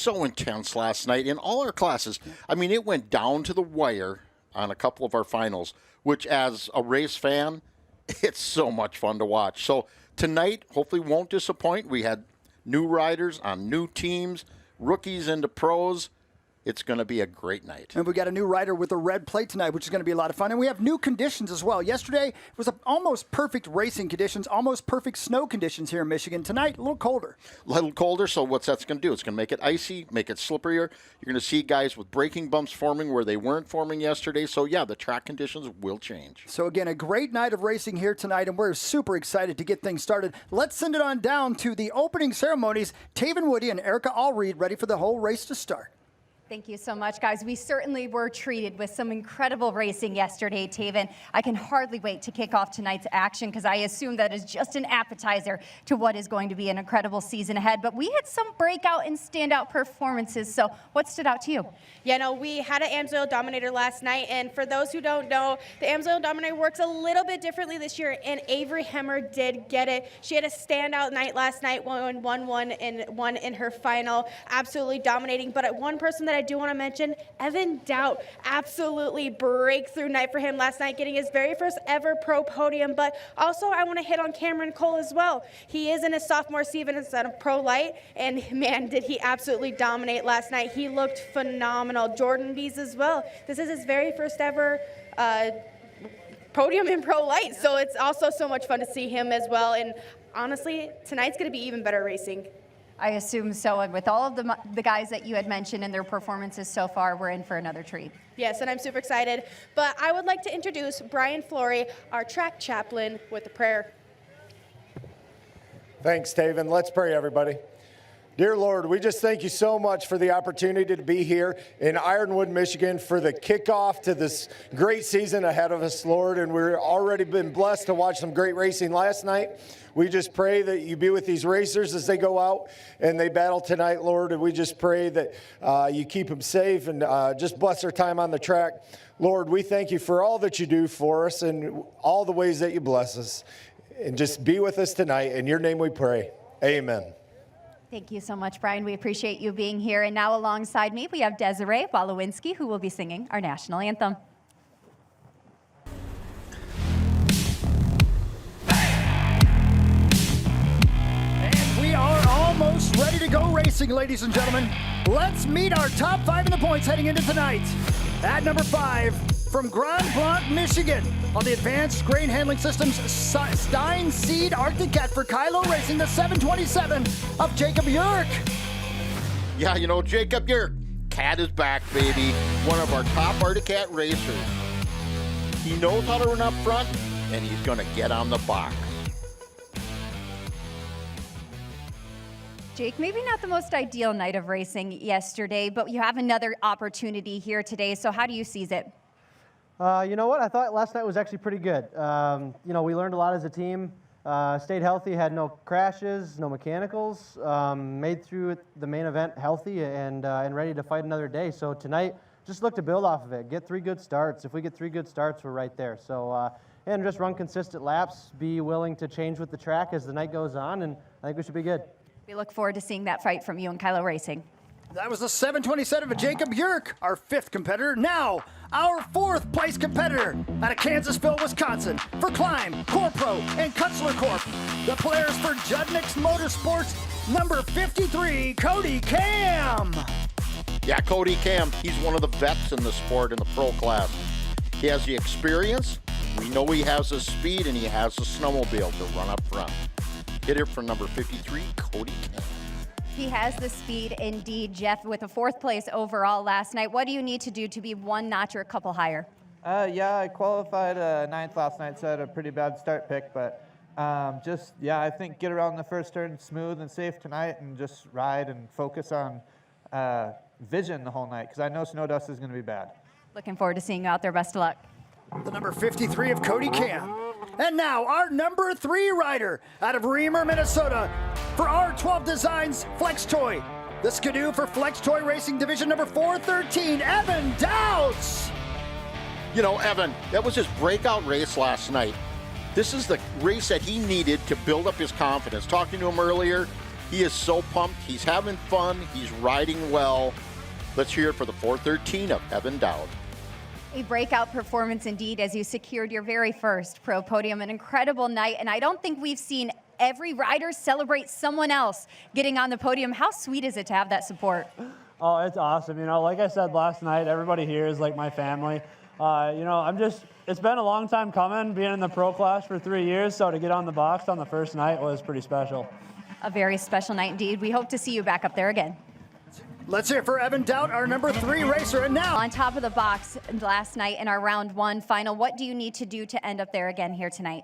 so intense last night in all our classes. I mean, it went down to the wire on a couple of our finals, which as a race fan, it's so much fun to watch. So tonight, hopefully won't disappoint. We had new riders on new teams, rookies into pros. It's going to be a great night. And we got a new rider with a red plate tonight, which is going to be a lot of fun. And we have new conditions as well. Yesterday was almost perfect racing conditions, almost perfect snow conditions here in Michigan. Tonight, a little colder. A little colder, so what's that's going to do? It's going to make it icy, make it slipperier. You're going to see guys with braking bumps forming where they weren't forming yesterday. So, yeah, the track conditions will change. So, again, a great night of racing here tonight, and we're super excited to get things started. Let's send it on down to the opening ceremonies. Taven Woody and Erica Allreed ready for the whole race to start. Thank you so much, guys. We certainly were treated with some incredible racing yesterday, Taven. I can hardly wait to kick off tonight's action because I assume that is just an appetizer to what is going to be an incredible season ahead. But we had some breakout and standout performances. So what stood out to you? Yeah, no, we had an Amsoil Dominator last night. And for those who don't know, the Amsoil Dominator works a little bit differently this year. And Avery Hemmer did get it. She had a standout night last night, won one in her final, absolutely dominating. But one person that I do want to mention, Evan Doubt, absolutely breakthrough night for him last night, getting his very first ever pro podium. But also I want to hit on Cameron Cole as well. He is in his sophomore season instead of pro light, and man, did he absolutely dominate last night. He looked phenomenal. Jordan Bees as well. This is his very first ever podium in pro light, so it's also so much fun to see him as well. And honestly, tonight's going to be even better racing. I assume so, and with all of the guys that you had mentioned and their performances so far, we're in for another treat. Yes, and I'm super excited. But I would like to introduce Brian Flory, our track chaplain, with a prayer. Thanks, Taven. Let's pray, everybody. Dear Lord, we just thank you so much for the opportunity to be here in Ironwood, Michigan for the kickoff to this great season ahead of us, Lord. And we've already been blessed to watch some great racing last night. We just pray that you be with these racers as they go out and they battle tonight, Lord. And we just pray that you keep them safe and just bless their time on the track. Lord, we thank you for all that you do for us and all the ways that you bless us. And just be with us tonight. In your name we pray. Amen. Thank you so much, Brian. We appreciate you being here. And now alongside me, we have Desiree Walowinski, who will be singing our national anthem. And we are almost ready to go racing, ladies and gentlemen. Let's meet our top 5 in the points heading into tonight. At number 5, from Grand Blanc, Michigan, on the Advanced Grain Handling Systems Stein Seed Arctic Cat for Kylo Racing, the 727 of Jacob Yerk. Yeah, you know, Jacob Yerk, Cat is back, baby. One of our top Arctic Cat racers. He knows how to run up front, and he's going to get on the box. Jake, maybe not the most ideal night of racing yesterday, but you have another opportunity here today. So how do you seize it? You know what? I thought last night was actually pretty good. You know, we learned a lot as a team, stayed healthy, had no crashes, no mechanicals, made through the main event healthy and ready to fight another day. So tonight, just look to build off of it. Get 3 good starts. If we get 3 good starts, we're right there. So, and just run consistent laps, be willing to change with the track as the night goes on, and I think we should be good. We look forward to seeing that fight from you and Kylo Racing. That was the 727 of Jacob Yerk, our 5th competitor. Now, our 4th place competitor out of Kansasville, Wisconsin, for Climb, Corpro, and Kutzler Corp. The players for Judnick's Motorsports, number 53, Cody Cam. Yeah, Cody Cam, he's one of the vets in the sport in the pro class. He has the experience, we know he has the speed, and he has the snowmobile to run up front. Hitter for number 53, Cody Cam. He has the speed indeed, Jeff, with a 4th place overall last night. What do you need to do to be 1 notch or a couple higher? Yeah, I qualified 9th last night, so I had a pretty bad start pick, but I think get around the first turn smooth and safe tonight and just ride and focus on vision the whole night because I know snow dust is going to be bad. Looking forward to seeing you out there. Best of luck. The number 53 of Cody Cam. And now our number 3 rider out of Reamer, Minnesota for R12 Designs Flex Toy. The Skidoo for Flex Toy Racing Division number 413, Evan Dowds. You know, Evan, that was his breakout race last night. This is the race that he needed to build up his confidence. Talking to him earlier, He is so pumped. He's having fun. He's riding well. Let's hear it for the 413 of Evan Dowd. A breakout performance indeed as you secured your very first pro podium. An incredible night, and I don't think we've seen every rider celebrate someone else getting on the podium. How sweet is it to have that support? Oh, it's awesome. You know, like I said last night, everybody here is like my family. You know, it's been a long time coming, being in the pro class for 3 years, so to get on the box on the first night was pretty special. A very special night indeed. We hope to see you back up there again. Let's hear it for Evan Dowd, our number 3 racer. And now, On top of the box last night in our round 1 final, what do you need to do to end up there again here tonight?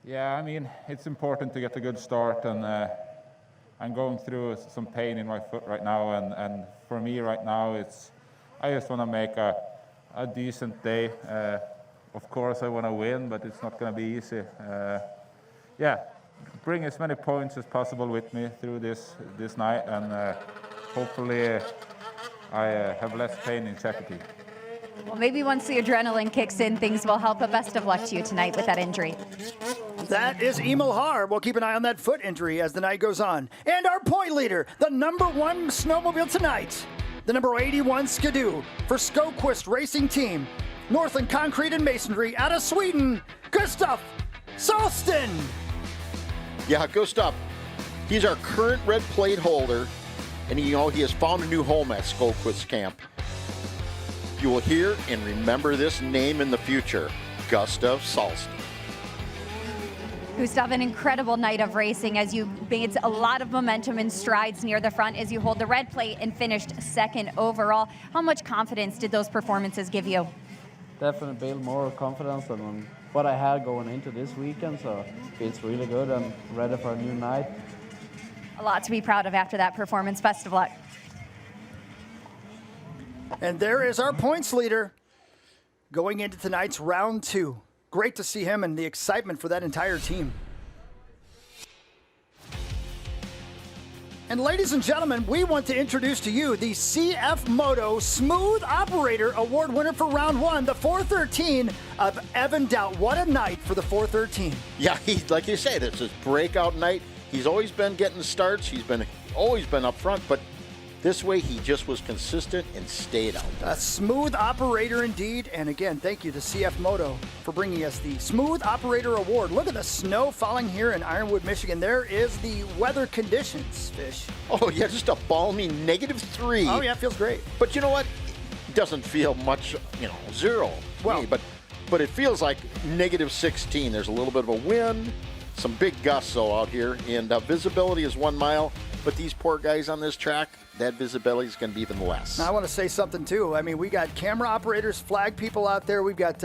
Yeah, I mean, it's important to get a good start, and I'm going through some pain in my foot right now, and for me right now, I just want to make a decent day. Of course, I want to win, but it's not going to be easy. Yeah, bring as many points as possible with me through this night, and hopefully I have less pain in Chakotay. Well, maybe once the adrenaline kicks in, things will help, but best of luck to you tonight with that injury. that is Emil Haar. We'll keep an eye on that foot injury as the night goes on. And our point leader, the number 1 snowmobile tonight, the number 81 Skidoo for Snocross Racing Team, Northland Concrete and Masonry out of Sweden, Gustav Sahlsten. Yeah, Gustav, he's our current red plate holder, and he has found a new home at Snocross Camp. You will hear and remember this name in the future, Gustav Sahlsten. Gustav, an incredible night of racing as you made a lot of momentum and strides near the front as you hold the red plate and finished second overall. How much confidence did those performances give you? Definitely build more confidence than what I had going into this weekend, so it's really good. I'm ready for a new night. A lot to be proud of after that performance. Best of luck. And there is our points leader going into tonight's round 2. Great to see him and the excitement for that entire team. And ladies and gentlemen, we want to introduce to you the CF Moto Smooth Operator Award winner for round 1, the 413 of Evan Dowd. What a night for the 413. Yeah, like you said, it's his breakout night. He's always been getting starts. He's always been up front, but this way he just was consistent and stayed out there. A smooth operator indeed. And again, thank you to CF Moto for bringing us the Smooth Operator Award. Look at the snow falling here in Ironwood, Michigan. There is the weather conditions, Fish. Oh, yeah, just a balmy -3. Oh, yeah, feels great. But you know what? It doesn't feel much, 0. Well, but it feels like -16. There's a little bit of a wind, some big gusts out here, and visibility is 1 mile. But these poor guys on this track, that visibility is going to be even less. Now, I want to say something, too. I mean, we got camera operators, flag people out there. We've got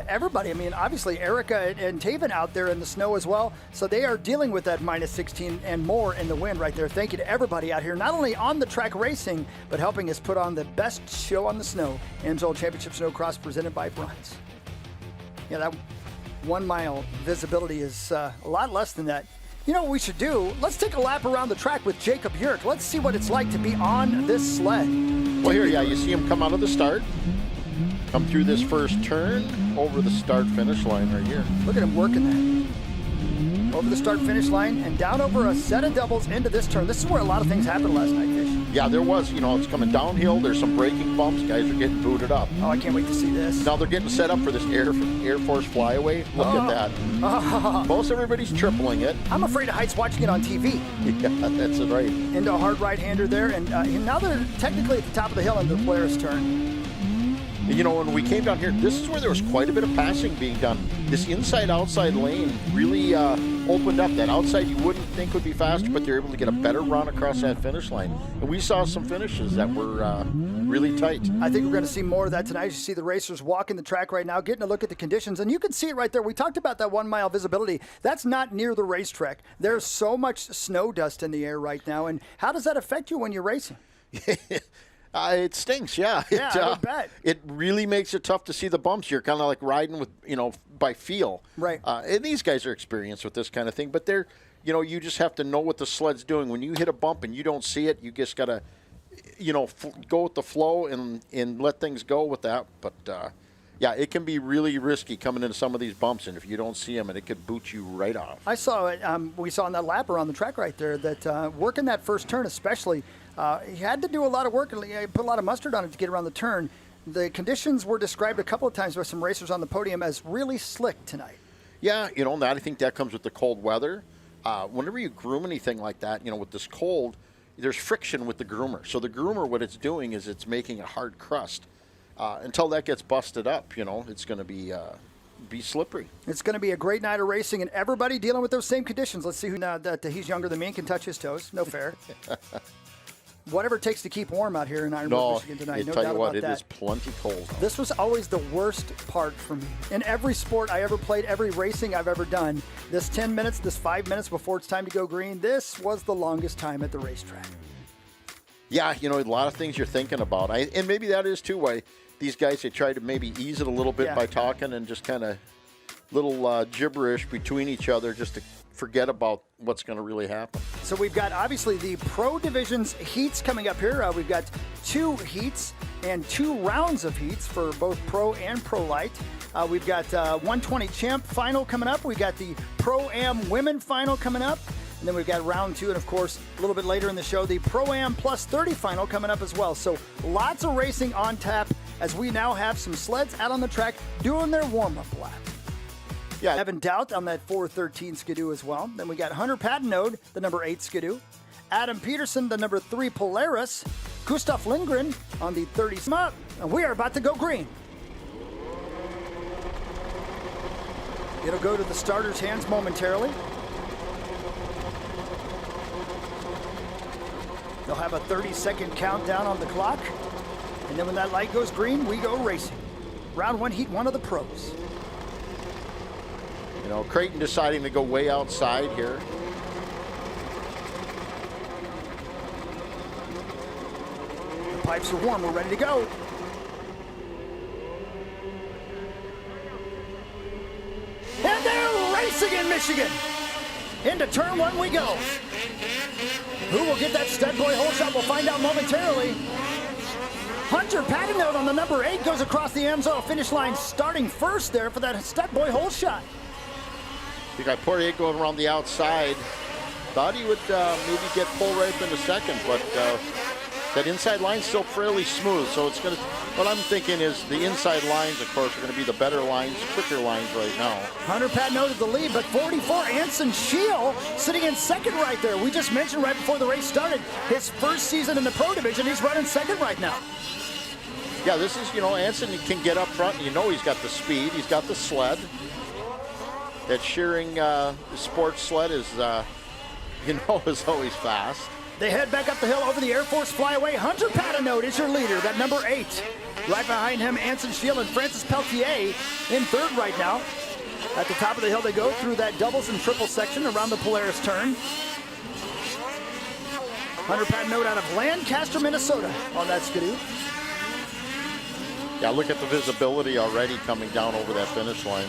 everybody. I mean, obviously, Erica and Taven out there in the snow as well. So they are dealing with that -16 and more in the wind right there. Thank you to everybody out here, not only on the track racing, but helping us put on the best show on the snow. Amsoil Championship Snowcross presented by Bruns. Yeah, that 1 mile visibility is a lot less than that. You know what we should do? Let's take a lap around the track with Jacob Yurt. Let's see what it's like to be on this sled. Well, here, yeah, you see him come out of the start, come through this first turn, over the start-finish line right here. Look at him working that. Over the start-finish line and down over a set of doubles into this turn. This is where a lot of things happened last night, Fish. Yeah, there was. It's coming downhill. There's some braking bumps. Guys are getting booted up. Oh, I can't wait to see this. Now they're getting set up for this Air Force flyaway. Look at that. Most everybody's tripling it. I'm afraid of heights watching it on TV. Yeah, that's right. Into a hard right-hander there, and now they're technically at the top of the hill into the Polaris turn. When we came down here, this is where there was quite a bit of passing being done. This inside-outside lane really opened up. That outside you wouldn't think would be faster, but they're able to get a better run across that finish line. And we saw some finishes that were really tight. I think we're going to see more of that tonight. You see the racers walking the track right now, getting a look at the conditions, and you can see it right there. We talked about that 1 mile visibility. That's not near the racetrack. There's so much snow dust in the air right now, and how does that affect you when you're racing? It stinks, yeah. Yeah, I would bet. It really makes it tough to see the bumps. You're kind of like riding with, by feel. Right. And these guys are experienced with this kind of thing, but they're, you just have to know what the sled's doing. When you hit a bump and you don't see it, you just got to, go with the flow and let things go with that. But, yeah, it can be really risky coming into some of these bumps, and if you don't see them, and it could boot you right off. I saw it. We saw in that lap around the track right there that working that first turn especially, he had to do a lot of work and put a lot of mustard on it to get around the turn. The conditions were described a couple of times by some racers on the podium as really slick tonight. Yeah, you know, that I think that comes with the cold weather. Whenever you groom anything like that, you know, with this cold, there's friction with the groomer. So the groomer, what it's doing is it's making a hard crust. Until that gets busted up, you know, it's going to be slippery. It's going to be a great night of racing, and everybody dealing with those same conditions. Let's see who now that he's younger than me and can touch his toes. No fair. Whatever it takes to keep warm out here in Ironwood, Michigan tonight. No tell doubt you what, about that. it is plenty cold. This was always the worst part for me. In every sport I ever played, every racing I've ever done, this 10 minutes, this 5 minutes before it's time to go green, this was the longest time at the racetrack. Yeah, you know, a lot of things you're thinking about. And maybe that is, too, why these guys, they try to maybe ease it a little bit by talking and just kind of little gibberish between each other just to forget about what's going to really happen. So we've got, obviously, the Pro Division's heats coming up here. We've got 2 heats and 2 rounds of heats for both Pro and Pro Light. We've got 120 Champ Final coming up. We've got the Pro-Am Women Final coming up. And then we've got round 2, and of course, a little bit later in the show, the Pro-Am Plus 30 Final coming up as well. So lots of racing on tap as we now have some sleds out on the track doing their warm-up lap. Yeah, Evan Dowd on that 413 Skidoo as well. Then we got Hunter Patenode, the number 8 Skidoo. Adam Peterson, the number 3 Polaris. Gustav Lindgren on the 30 Smut. And we are about to go green. It'll go to the starter's hands momentarily. They'll have a 30-second countdown on the clock. And then when that light goes green, we go racing. Round 1, heat 1 of the pros. you know, Creighton deciding to go way outside here. The pipes are warm, we're ready to go. And they're racing in Michigan. Into turn 1 we go. Who will get that stud boy hole shot? We'll find out momentarily. Hunter Patenode on the number 8 goes across the Amsoil finish line, starting first there for that stud boy hole shot. You got Poirier going around the outside. Thought he would maybe get pulled right up in the second, but that inside line's still fairly smooth. So it's going to. What I'm thinking is the inside lines, of course, are going to be the better lines, quicker lines right now. Hunter Patenode is the lead, but 44 Anson Shield sitting in second right there. We just mentioned right before the race started, his first season in the Pro Division. He's running second right now. Yeah, this is, you know, Anson can get up front. You know he's got the speed. He's got the sled. That shearing sports sled is, you know, is always fast. They head back up the hill over the Air Force flyaway. Hunter Patenode is your leader, that number 8. Right behind him, Anson Shield and Francis Peltier in third right now. At the top of the hill, they go through that doubles and triple section around the Polaris turn. Hunter Patenode out of Lancaster, Minnesota on that skidoo. Yeah, look at the visibility already coming down over that finish line.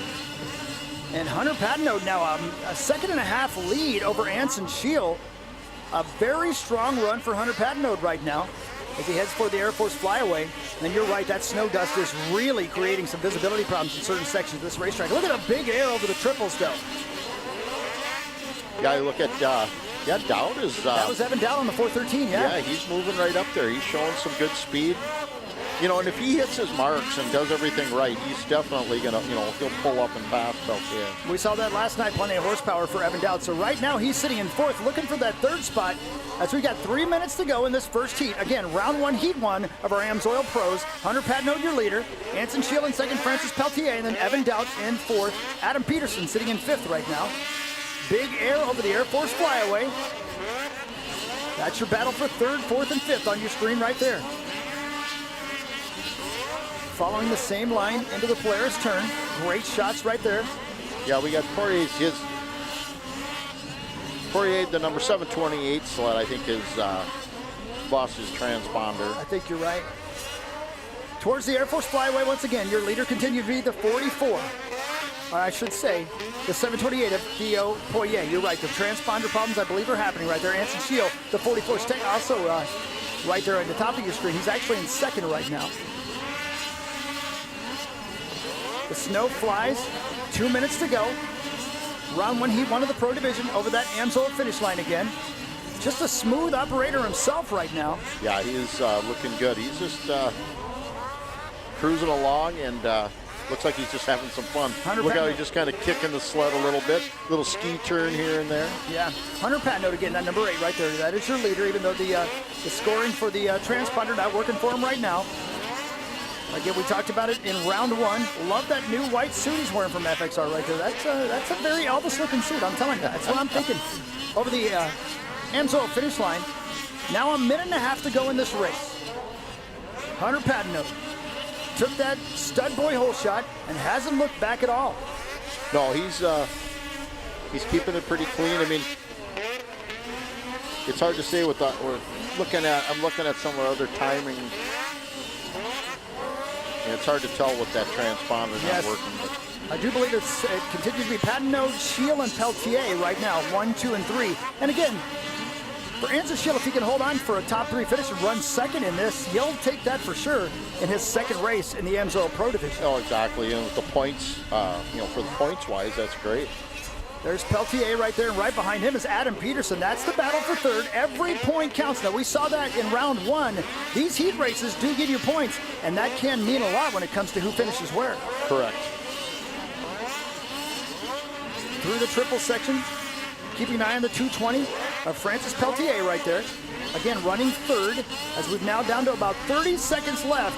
And Hunter Patenode now a second and a half lead over Anson Shield. A very strong run for Hunter Patenode right now as he heads for the Air Force flyaway. And you're right, that snow dust is really creating some visibility problems in certain sections of this racetrack. Look at a big air over the triples, though. Yeah, look at, Dowd is... that was Evan Dowd on the 413, yeah. Yeah, he's moving right up there. He's showing some good speed. You know, and if he hits his marks and does everything right, he's definitely going to, you know, he'll pull up and pass Peltier. We saw that last night, plenty of horsepower for Evan Dowd. So right now he's sitting in fourth, looking for that third spot as we got 3 minutes to go in this first heat. Again, round 1, heat 1 of our Amsoil Pros. Hunter Patenode, your leader. Anson Shield in second, Francis Peltier, and then Evan Dowd in fourth. Adam Peterson sitting in fifth right now. Big air over the Air Force flyaway. That's your battle for third, fourth, and fifth on your screen right there. Following the same line into the Polaris turn. Great shots right there. Yeah, we got Poirier, the number 728 sled, I think is boss's transponder. I think you're right. Towards the Air Force flyaway once again. Your leader continued to be the 44. Or I should say, the 728 of Theo Poirier. You're right. The transponder problems, I believe, are happening right there. Anson Shield, the 44, also right there at the top of your screen. He's actually in second right now. The snow flies. 2 minutes to go. Round 1, Heat 1 of the Pro Division over that Amsoil finish line again. Just a smooth operator himself right now. Yeah, he's looking good. He's just cruising along, and looks like he's just having some fun. Look how he's just kind of kicking the sled a little bit. Little ski turn here and there. Yeah, Hunter Patnoe again, that number 8 right there. That is your leader, even though the scoring for the transponder not working for him right now. Again, we talked about it in round 1. Love that new white suit he's wearing from FXR right there. That's a very Elvis-looking suit, I'm telling you. That's what I'm thinking. Over the Amsoil finish line. Now a minute and a half to go in this race. Hunter Patnoe took that stud boy hole shot and hasn't looked back at all. No, he's keeping it pretty clean. I mean, it's hard to say with that. I'm looking at some of the other timing. And it's hard to tell with that transponder not working. But I do believe it continues to be Patnoe, Shield, and Peltier right now, 1, 2, and 3. And again, for Anson Shield, if he can hold on for a top 3 finish and run second in this, he'll take that for sure in his second race in the Amsoil Pro Division. Oh, exactly. And with the points, for the points-wise, that's great. There's Peltier right there, and right behind him is Adam Peterson. That's the battle for third. Every point counts. Now, we saw that in round 1. These heat races do give you points, and that can mean a lot when it comes to who finishes where. Correct. Through the triple section, keeping an eye on the 220 of Francis Peltier right there. Again, running third, as we've now down to about 30 seconds left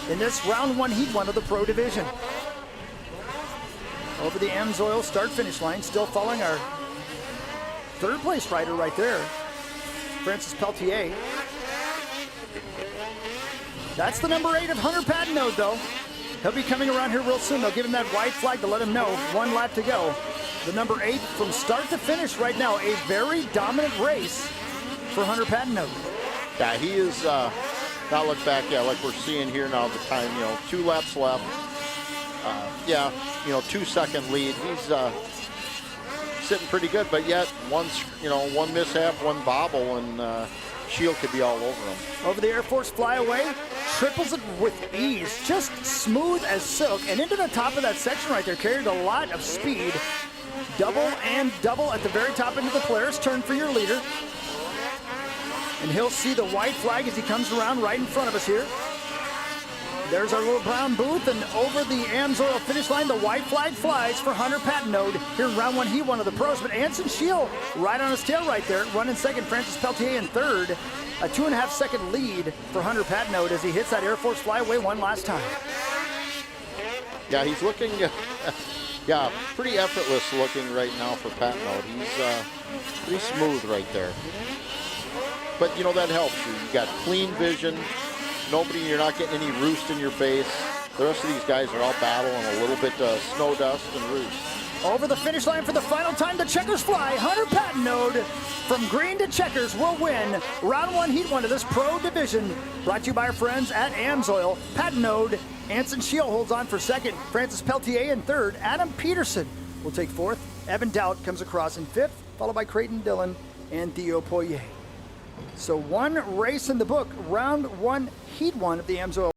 in this round 1, Heat 1 of the Pro Division. Over the Amsoil start-finish line, still following our third-place rider right there, Francis Peltier. That's the number 8 of Hunter Patnoe, though. He'll be coming around here real soon. They'll give him that white flag to let him know 1 lap to go. The number 8 from start to finish right now, a very dominant race for Hunter Patnoe. Yeah, he is not look back. Yeah, like we're seeing here now. The time, 2 laps left. 2-second lead. He's sitting pretty good, but yet one mishap, one bobble, and Shield could be all over him. Over the Air Force flyaway, triples it with ease, just smooth as silk, and into the top of that section right there, carried a lot of speed. Double and double at the very top end of the Polaris. Turn for your leader. And he'll see the white flag as he comes around right in front of us here. There's our little brown booth, and over the Amsoil finish line, the white flag flies for Hunter Patnoe here in round 1, Heat 1 of the pros. But Anson Shield right on his tail right there, running second. Francis Peltier in third. A 2.5-second lead for Hunter Patnoe as he hits that Air Force flyaway one last time. Yeah, he's looking, pretty effortless looking right now for Patnoe. He's pretty smooth right there. But, that helps you. You got clean vision. You're not getting any roost in your face. The rest of these guys are all battling a little bit snow dust and roost. Over the finish line for the final time, the checkers fly. Hunter Patnoe from green to checkers will win round 1, Heat 1 of this Pro Division. Brought to you by our friends at Amsoil. Patnoe, Anson Shield holds on for second. Francis Peltier in third. Adam Peterson will take fourth. Evan Dowd comes across in fifth, followed by Creighton Dillon and Theo Poirier. So 1 race in the book, round 1, Heat 1 of the Amsoil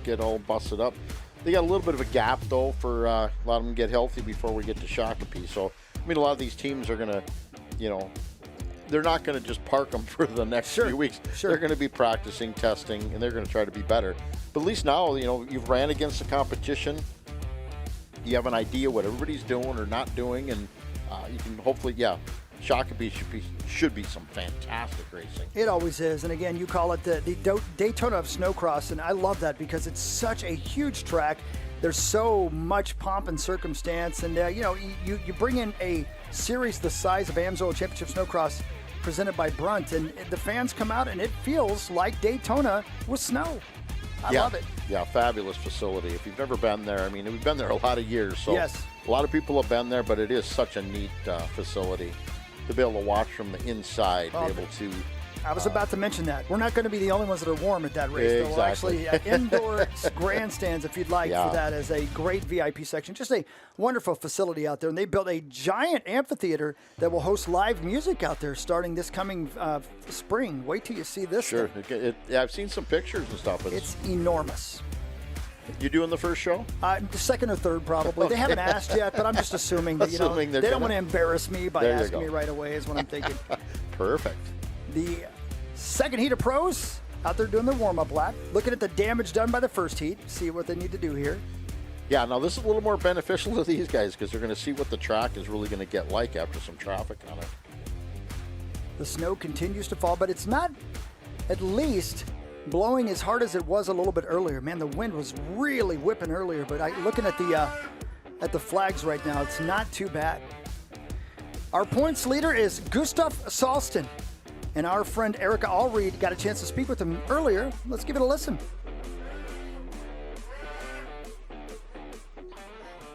get all busted up. They got a little bit of a gap, though, for a lot of them get healthy before we get to Shakopee. So, I mean, a lot of these teams are going to, you know, they're not going to just park them for the next few weeks. They're going to be practicing, testing, and they're going to try to be better. But at least now, you know, you've ran against the competition. You have an idea what everybody's doing or not doing, and you can hopefully, Shakopee should be some fantastic racing. It always is. And again, you call it the Daytona of Snocross, and I love that because it's such a huge track. There's so much pomp and circumstance, and you know, you bring in a series the size of Amsoil Championship Snocross presented by Brunt, and the fans come out and it feels like Daytona with snow. I love it. Yeah, fabulous facility. If you've never been there, I mean, we've been there a lot of years, so yes. A lot of people have been there, but it is such a neat facility to be able to watch from the inside, be able to... I was about to mention that. We're not going to be the only ones that are warm at that race. Exactly. Though. Actually, indoor grandstands, if you'd like, for that as a great VIP section. Just a wonderful facility out there. And they built a giant amphitheater that will host live music out there starting this coming spring. Wait till you see this. Sure. I've seen some pictures and stuff. It's enormous. You doing the first show? The second or third, probably. They haven't asked yet, but I'm just assuming that they don't want to embarrass me by asking me right away is what I'm thinking. Perfect. The second heat of pros out there doing their warm-up lap, looking at the damage done by the first heat, see what they need to do here. Yeah, now this is a little more beneficial to these guys because they're going to see what the track is really going to get like after some traffic on it. The snow continues to fall, but it's not at least blowing as hard as it was a little bit earlier. Man, the wind was really whipping earlier, but looking at the flags right now, it's not too bad. Our points leader is Gustav Sahlsten. And our friend Erica Allreed got a chance to speak with him earlier. Let's give it a listen.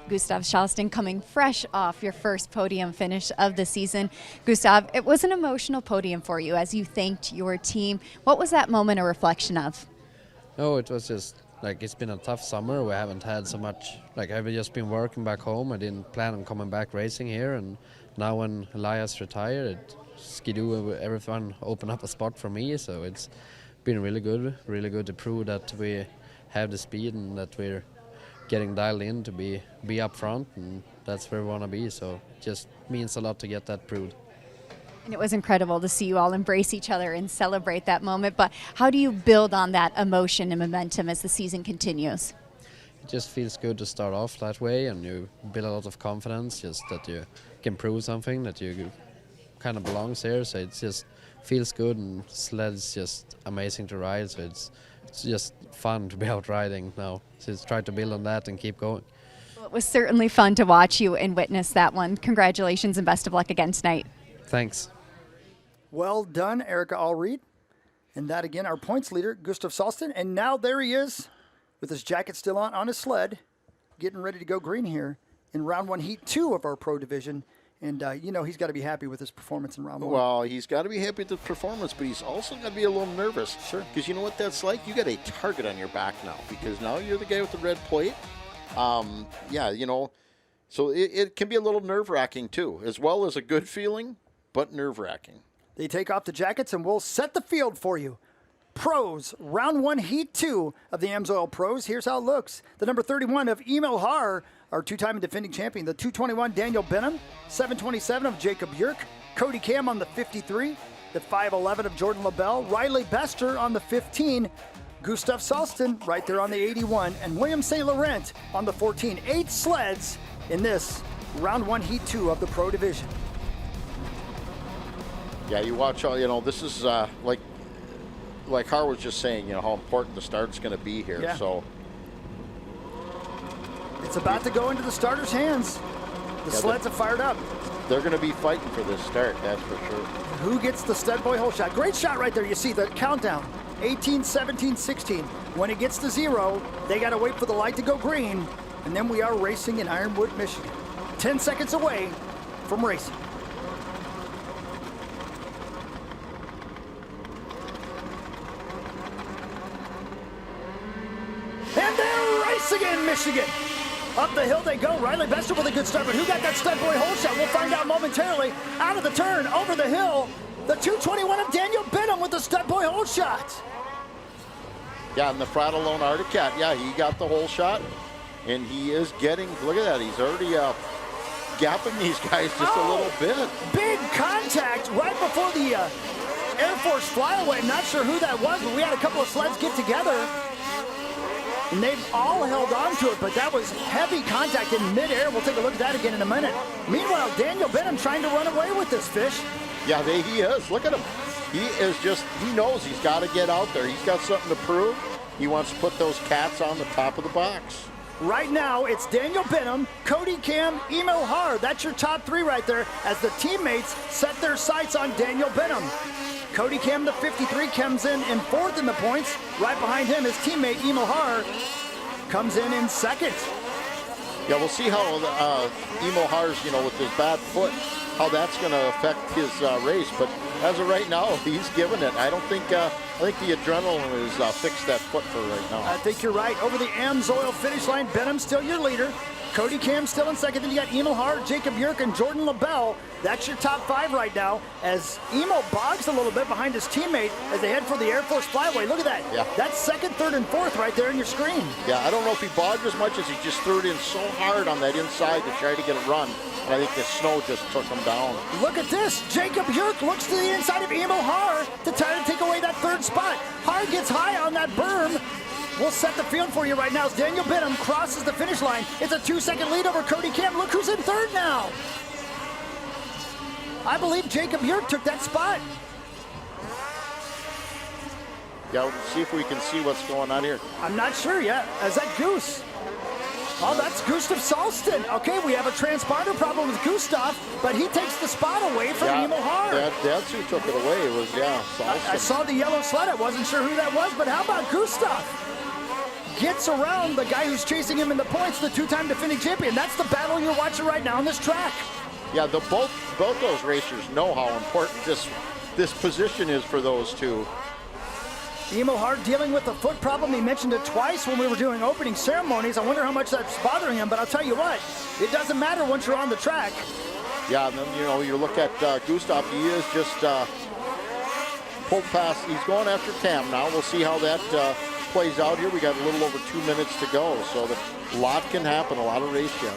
Gustav Sahlsten coming fresh off your first podium finish of the season. Gustav, it was an emotional podium for you as you thanked your team. What was that moment a reflection of? Oh, it was just like it's been a tough summer. We haven't had so much, like I've just been working back home. I didn't plan on coming back racing here, and now when Elias retired, Skidoo, everyone opened up a spot for me, so it's been really good to prove that we have the speed and that we're getting dialed in to be up front, and that's where we want to be, so it just means a lot to get that proved. And it was incredible to see you all embrace each other and celebrate that moment, but how do you build on that emotion and momentum as the season continues? It just feels good to start off that way, and you build a lot of confidence, just that you can prove something, that you kind of belongs here, so it just feels good, and sled's just amazing to ride, so it's just fun to be out riding now. So just try to build on that and keep going. Well, it was certainly fun to watch you and witness that one. Congratulations and best of luck again tonight. Thanks. Well done, Erica Allreed. And that again, our points leader, Gustav Sahlsten. And now there he is with his jacket still on his sled, getting ready to go green here in round one, heat 2 of our pro division. And, you know, he's got to be happy with his performance in round 1. Well, he's got to be happy with the performance, but he's also got to be a little nervous. Sure. Because you know what that's like? You got a target on your back now, because now you're the guy with the red plate. Yeah, you know, so it can be a little nerve-wracking, too, as well as a good feeling, but nerve-wracking. They take off the jackets, and we'll set the field for you. Pros, round 1, heat 2 of the Amsoil Pros. Here's how it looks. The number 31 of Emil Haar, our two-time defending champion. The 221, Daniel Benham. 727 of Jacob Yerk. Cody Cam on the 53. The 511 of Jordan LaBelle. Riley Bester on the 15. Gustav Sahlsten right there on the 81. And William St. Laurent on the 14. 8 sleds in this round 1, heat 2 of the Pro Division. Yeah, you watch all, you know, this is like Har was just saying, you know, how important the start's going to be here. Yeah. So it's about to go into the starters' hands. The sleds are fired up. They're going to be fighting for this start, that's for sure. Who gets the stud boy hole shot? Great shot right there. You see the countdown. 18, 17, 16. When it gets to 0, they got to wait for the light to go green, and then we are racing in Ironwood, Michigan. 10 seconds away from racing. And they're racing in Michigan. Up the hill they go. Riley Bester with a good start, but who got that stud boy hole shot? We'll find out momentarily. Out of the turn, over the hill, the 221 of Daniel Benham with the stud boy hole shot. Yeah, and the Fratellone Arctic Cat, yeah, he got the whole shot, and he is getting, look at that, he's already gapping these guys just a little bit. Big contact right before the Air Force flyaway. I'm not sure who that was, but we had a couple of sleds get together, and they've all held on to it, but that was heavy contact in midair. We'll take a look at that again in a minute. Meanwhile, Daniel Benham trying to run away with this fish. Yeah, he is. Look at him. He is just, he knows he's got to get out there. He's got something to prove. He wants to put those cats on the top of the box. Right now, it's Daniel Benham, Cody Cam, Emil Haar. That's your top three right there as the teammates set their sights on Daniel Benham. Cody Cam, the 53, comes in fourth in the points. Right behind him, his teammate Emil Haar comes in second. Yeah, we'll see how Emil Haar's, with his bad foot, how that's going to affect his race. But as of right now, he's giving it. I think the adrenaline has fixed that foot for right now. I think you're right. Over the Amsoil finish line, Benham still your leader. Cody Cam still in second. Then you got Emil Haar, Jacob Yerk, and Jordan LaBelle. That's your top five right now. As Emil bogs a little bit behind his teammate as they head for the Air Force flyaway. Look at that. Yeah. That's second, third, and fourth right there on your screen. Yeah, I don't know if he bogged as much as he just threw it in so hard on that inside to try to get a run. And I think the snow just took him down. Look at this. Jacob Yerk looks to the inside of Emil Haar to try to take away that third spot. Haar gets high on that berm. We'll set the field for you right now as Daniel Benham crosses the finish line. It's a 2-second lead over Cody Cam. Look who's in third now. I believe Jacob Yerk took that spot. Yeah, we'll see if we can see what's going on here. I'm not sure yet. Is that Goose? Oh, that's Gustav Sahlsten. Okay, we have a transponder problem with Gustav, but he takes the spot away from Emil Haar. That's who took it away. It was, Sahlsten. I saw the yellow sled. I wasn't sure who that was, but how about Gustav? Gets around the guy who's chasing him in the points, the two-time defending champion. That's the battle you're watching right now on this track. Yeah, both those racers know how important this position is for those two. Emil Haar dealing with a foot problem. He mentioned it twice when we were doing opening ceremonies. I wonder how much that's bothering him, but I'll tell you what, it doesn't matter once you're on the track. Yeah, and then, you look at Gustav, he is just pulled past. He's going after Cam now. We'll see how that plays out here. We got a little over 2 minutes to go, so a lot can happen, a lot of race yet.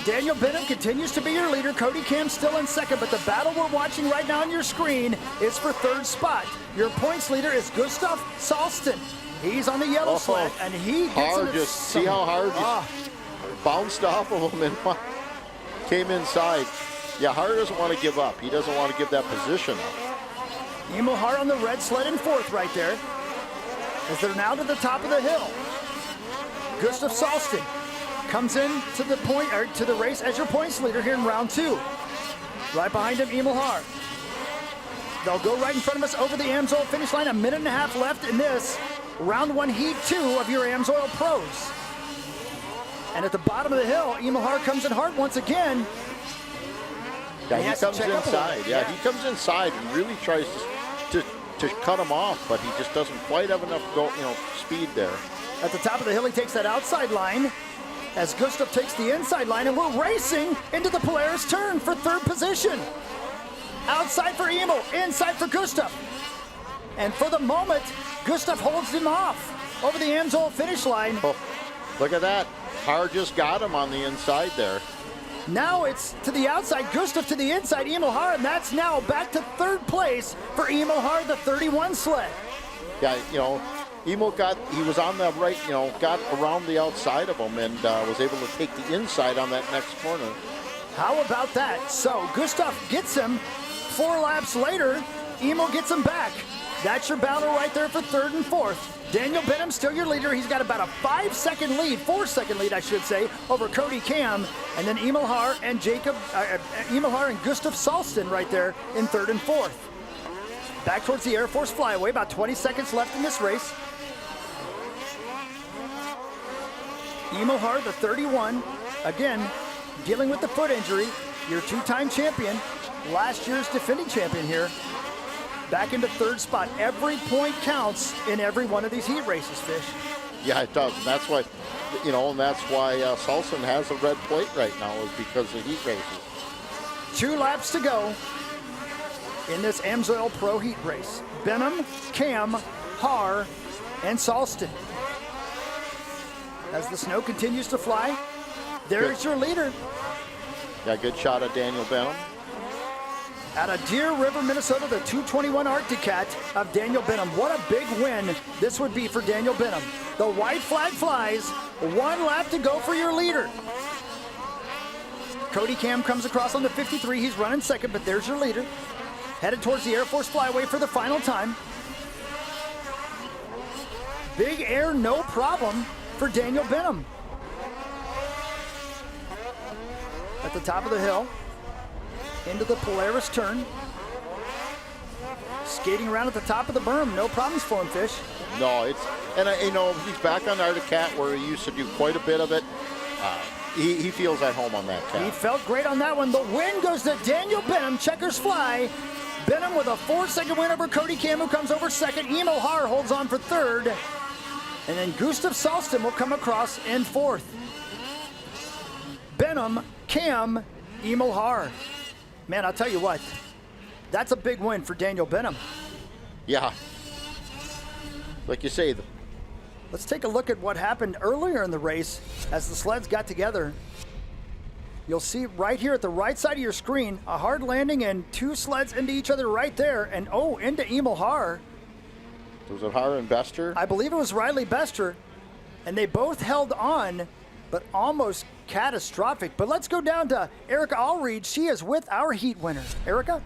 Daniel Benham continues to be your leader. Cody Cam still in second, but the battle we're watching right now on your screen is for third spot. Your points leader is Gustav Sahlsten. He's on the yellow sled, and he gets see how hard just bounced off of him and came inside. Yeah, Haar doesn't want to give up. He doesn't want to give that position up. Emil Haar on the red sled in fourth right there, as they're now to the top of the hill. Gustav Sahlsten comes in to the race as your points leader here in round two. Right behind him, Emil Haar. They'll go right in front of us over the Amsoil finish line. 1.5 minutes left in this round one, heat two of your Amsoil Pros. And at the bottom of the hill, Emil Haar comes in hard once again. Yeah, he comes inside. Yeah, he comes inside and really tries to cut him off, but he just doesn't quite have enough speed there. At the top of the hill, he takes that outside line as Gustav takes the inside line, and we're racing into the Polaris turn for third position. Outside for Emil, inside for Gustav. And for the moment, Gustav holds him off over the Amsoil finish line. Oh, look at that. Haar just got him on the inside there. Now it's to the outside, Gustav to the inside, Emil Haar, and that's now back to third place for Emil Haar, the 31 sled. Yeah, Emil he was on the right, got around the outside of him and was able to take the inside on that next corner. How about that? So Gustav gets him 4 laps later. Emil gets him back. That's your battle right there for third and fourth. Daniel Benham still your leader. He's got about a 4-second lead, I should say, over Cody Cam. And then Emil Haar and Gustav Sahlsten right there in third and fourth. Back towards the Air Force flyaway, about 20 seconds left in this race. Emil Haar, the 31, again, dealing with the foot injury. Your two-time champion, last year's defending champion here. Back into third spot. Every point counts in every one of these heat races, Fish. Yeah, it does. And that's why, and that's why Sahlsten has a red plate right now, is because of heat races. 2 laps to go in this Amsoil Pro Heat race. Benham, Cam, Haar, and Sahlsten. As the snow continues to fly, there's your leader. Yeah, good shot of Daniel Benham. Out of Deer River, Minnesota, the 221 Arctic Cat of Daniel Benham. What a big win this would be for Daniel Benham. The white flag flies, 1 lap to go for your leader. Cody Cam comes across on the 53. He's running second, but there's your leader. Headed towards the Air Force Flyway for the final time. Big air, no problem for Daniel Benham. At the top of the hill, into the Polaris turn. Skating around at the top of the berm, no problems for him, Fish. No, he's back on Arctic Cat where he used to do quite a bit of it. He feels at home on that cat. He felt great on that one. The win goes to Daniel Benham, checkers fly. Benham with a 4-second win over Cody Cam, who comes over second. Emo Har holds on for third. And then Gustav Sahlsten will come across in fourth. Benham, Cam, Emo Har. Man, I'll tell you what, that's a big win for Daniel Benham. Yeah. Like you say. Let's take a look at what happened earlier in the race as the sleds got together. You'll see right here at the right side of your screen, a hard landing and 2 sleds into each other right there, and into Emil Har. Was it Har and Bester? I believe it was Riley Bester, and they both held on, but almost catastrophic. But let's go down to Erica Allreed. She is with our heat winner. Erica?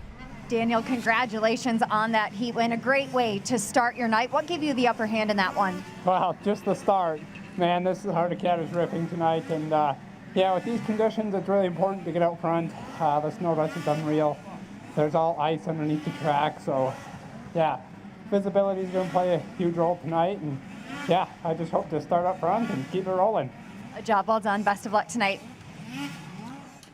Daniel, congratulations on that heat win. A great way to start your night. What gave you the upper hand in that one? Wow, just the start. Man, this Arctic Cat is ripping tonight. And yeah, with these conditions, it's really important to get out front. The snow dust is unreal. There's all ice underneath the track. So yeah, visibility is going to play a huge role tonight. And yeah, I just hope to start up front and keep it rolling. A job well done. Best of luck tonight.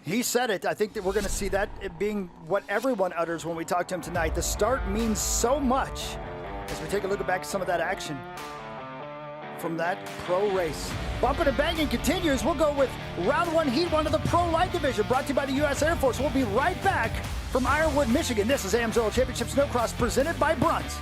He said it. I think that we're going to see that being what everyone utters when we talk to him tonight. The start means so much as we take a look back at some of that action from that pro race. Bumping and banging continues. We'll go with round 1, heat 1 of the Pro Light Division, brought to you by the U.S. Air Force. We'll be right back from Ironwood, Michigan. This is Amsoil Championship Snocross presented by Bruns.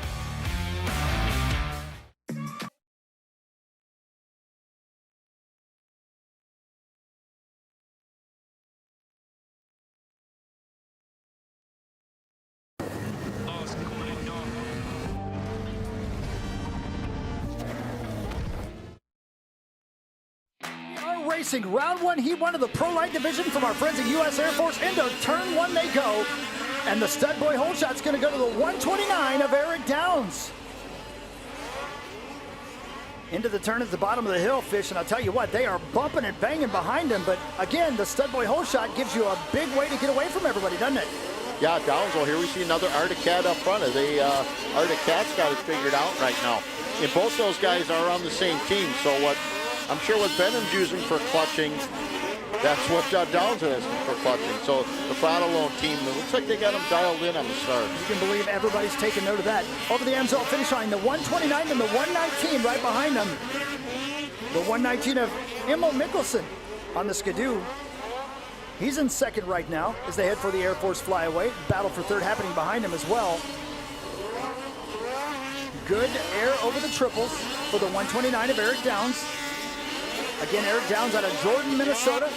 Racing round 1, heat 1 of the Pro Light Division from our friends at U.S. Air Force. Into turn 1 they go. And the stud boy hole shot's going to go to the 129 of Eric Downs. Into the turn at the bottom of the hill, Fish, and I'll tell you what, they are bumping and banging behind him. But again, the stud boy hole shot gives you a big way to get away from everybody, doesn't it? Yeah, Downsville, here we see another Arctic Cat up front. Arctic Cat's got it figured out right now. And both those guys are on the same team, so I'm sure what Benham's using for clutching, that's what Downsville is for clutching. So the Fratellone team, it looks like they got them dialed in on the start. You can believe everybody's taking note of that. Over the Amsoil finish line, the 129 and the 119 right behind them. The 119 of Emil Mikkelsen on the Skidoo. He's in second right now as they head for the Air Force flyaway. Battle for third happening behind him as well. Good air over the triples for the 129 of Eric Downs. Again, Eric Downs out of Jordan, Minnesota.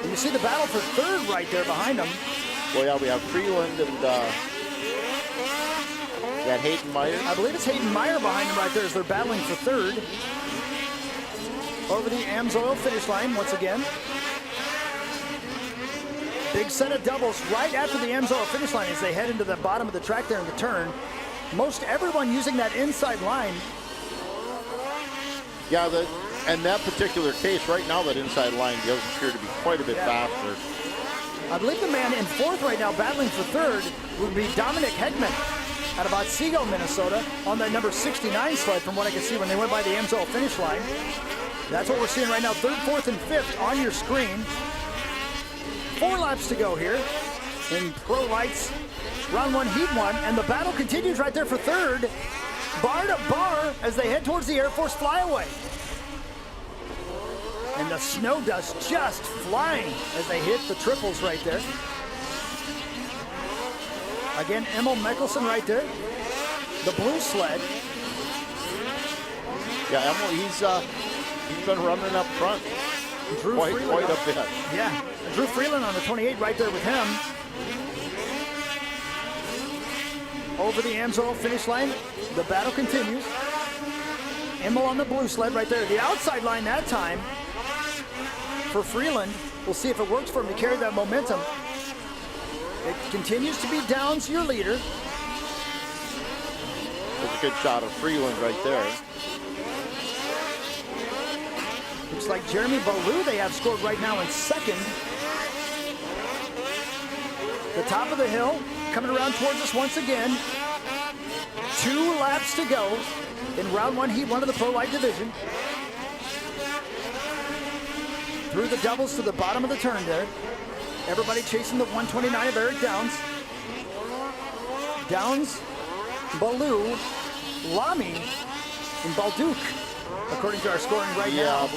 And you see the battle for third right there behind him. Well, yeah, we have Freeland and that Hayden Meyer. I believe it's Hayden Meyer behind him right there as they're battling for third. Over the Amsoil finish line once again. Big set of doubles right after the Amsoil finish line as they head into the bottom of the track there in the turn. Most everyone using that inside line. Yeah, and that particular case, right now, that inside line does appear to be quite a bit faster. I believe the man in fourth right now battling for third would be Dominic Hegman out of Otsego, Minnesota, on that number 69 sled from what I can see when they went by the Amsoil finish line. That's what we're seeing right now, third, fourth, and fifth on your screen. 4 laps to go here in Pro Lights round 1, heat 1, and the battle continues right there for third, bar to bar as they head towards the Air Force flyaway. And the snow dust just flying as they hit the triples right there. Again, Emil Mikkelsen right there. The blue sled. Yeah, Emily, he's been running up front Drew quite Freeland. a bit. Yeah, Drew Freeland on the 28 right there with him. Over the Amsoil finish line, the battle continues. Emil on the blue sled right there. The outside line that time for Freeland. We'll see if it works for him to carry that momentum. It continues to be Downs, your leader. There's a good shot of Freeland right there. Looks like Jeremy Ballou they have scored right now in second. The top of the hill coming around towards us once again. 2 laps to go in round 1, heat 1 of the Pro Light division. Through the doubles to the bottom of the turn there. Everybody chasing the 129 of Eric Downs. Downs, Ballou, Lamy, and Balduke, according to our scoring right now.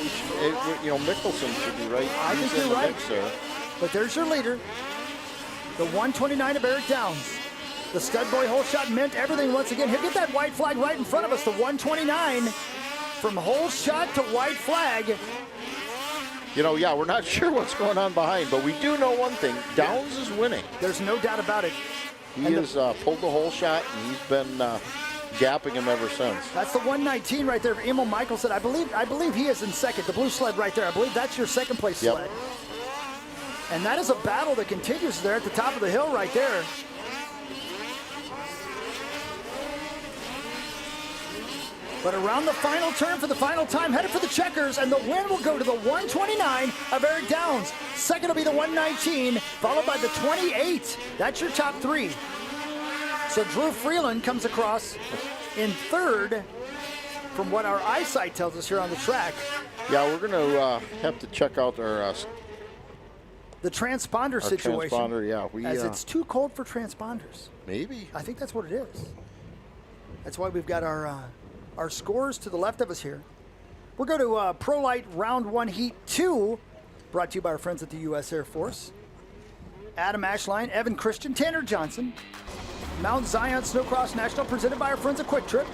Yeah, Mickelson should be right. I think you're right. But there's your leader. The 129 of Eric Downs. The stud boy hole shot meant everything once again. He'll get that white flag right in front of us. The 129 from hole shot to white flag. We're not sure what's going on behind, but we do know one thing. Downs is winning. There's no doubt about it. He has pulled the hole shot, and he's been gapping him ever since. That's the 119 right there. Emil Michelson. I believe he is in second. The blue sled right there. I believe that's your second place sled. And that is a battle that continues there at the top of the hill right there. But around the final turn for the final time, headed for the checkers, and the win will go to the 129 of Eric Downs. Second will be the 119, followed by the 28. That's your top 3. So Drew Freeland comes across in third, from what our eyesight tells us here on the track. Yeah, we're going to have to check out our the transponder situation. Transponder, yeah. As it's too cold for transponders. Maybe. I think that's what it is. That's why we've got our scores to the left of us here. We'll go to Pro Light Round 1 Heat 2, brought to you by our friends at the U.S. Air Force. Adam Ashline, Evan Christian, Tanner Johnson, Mount Zion Snocross National, presented by our friends at Quick Trip.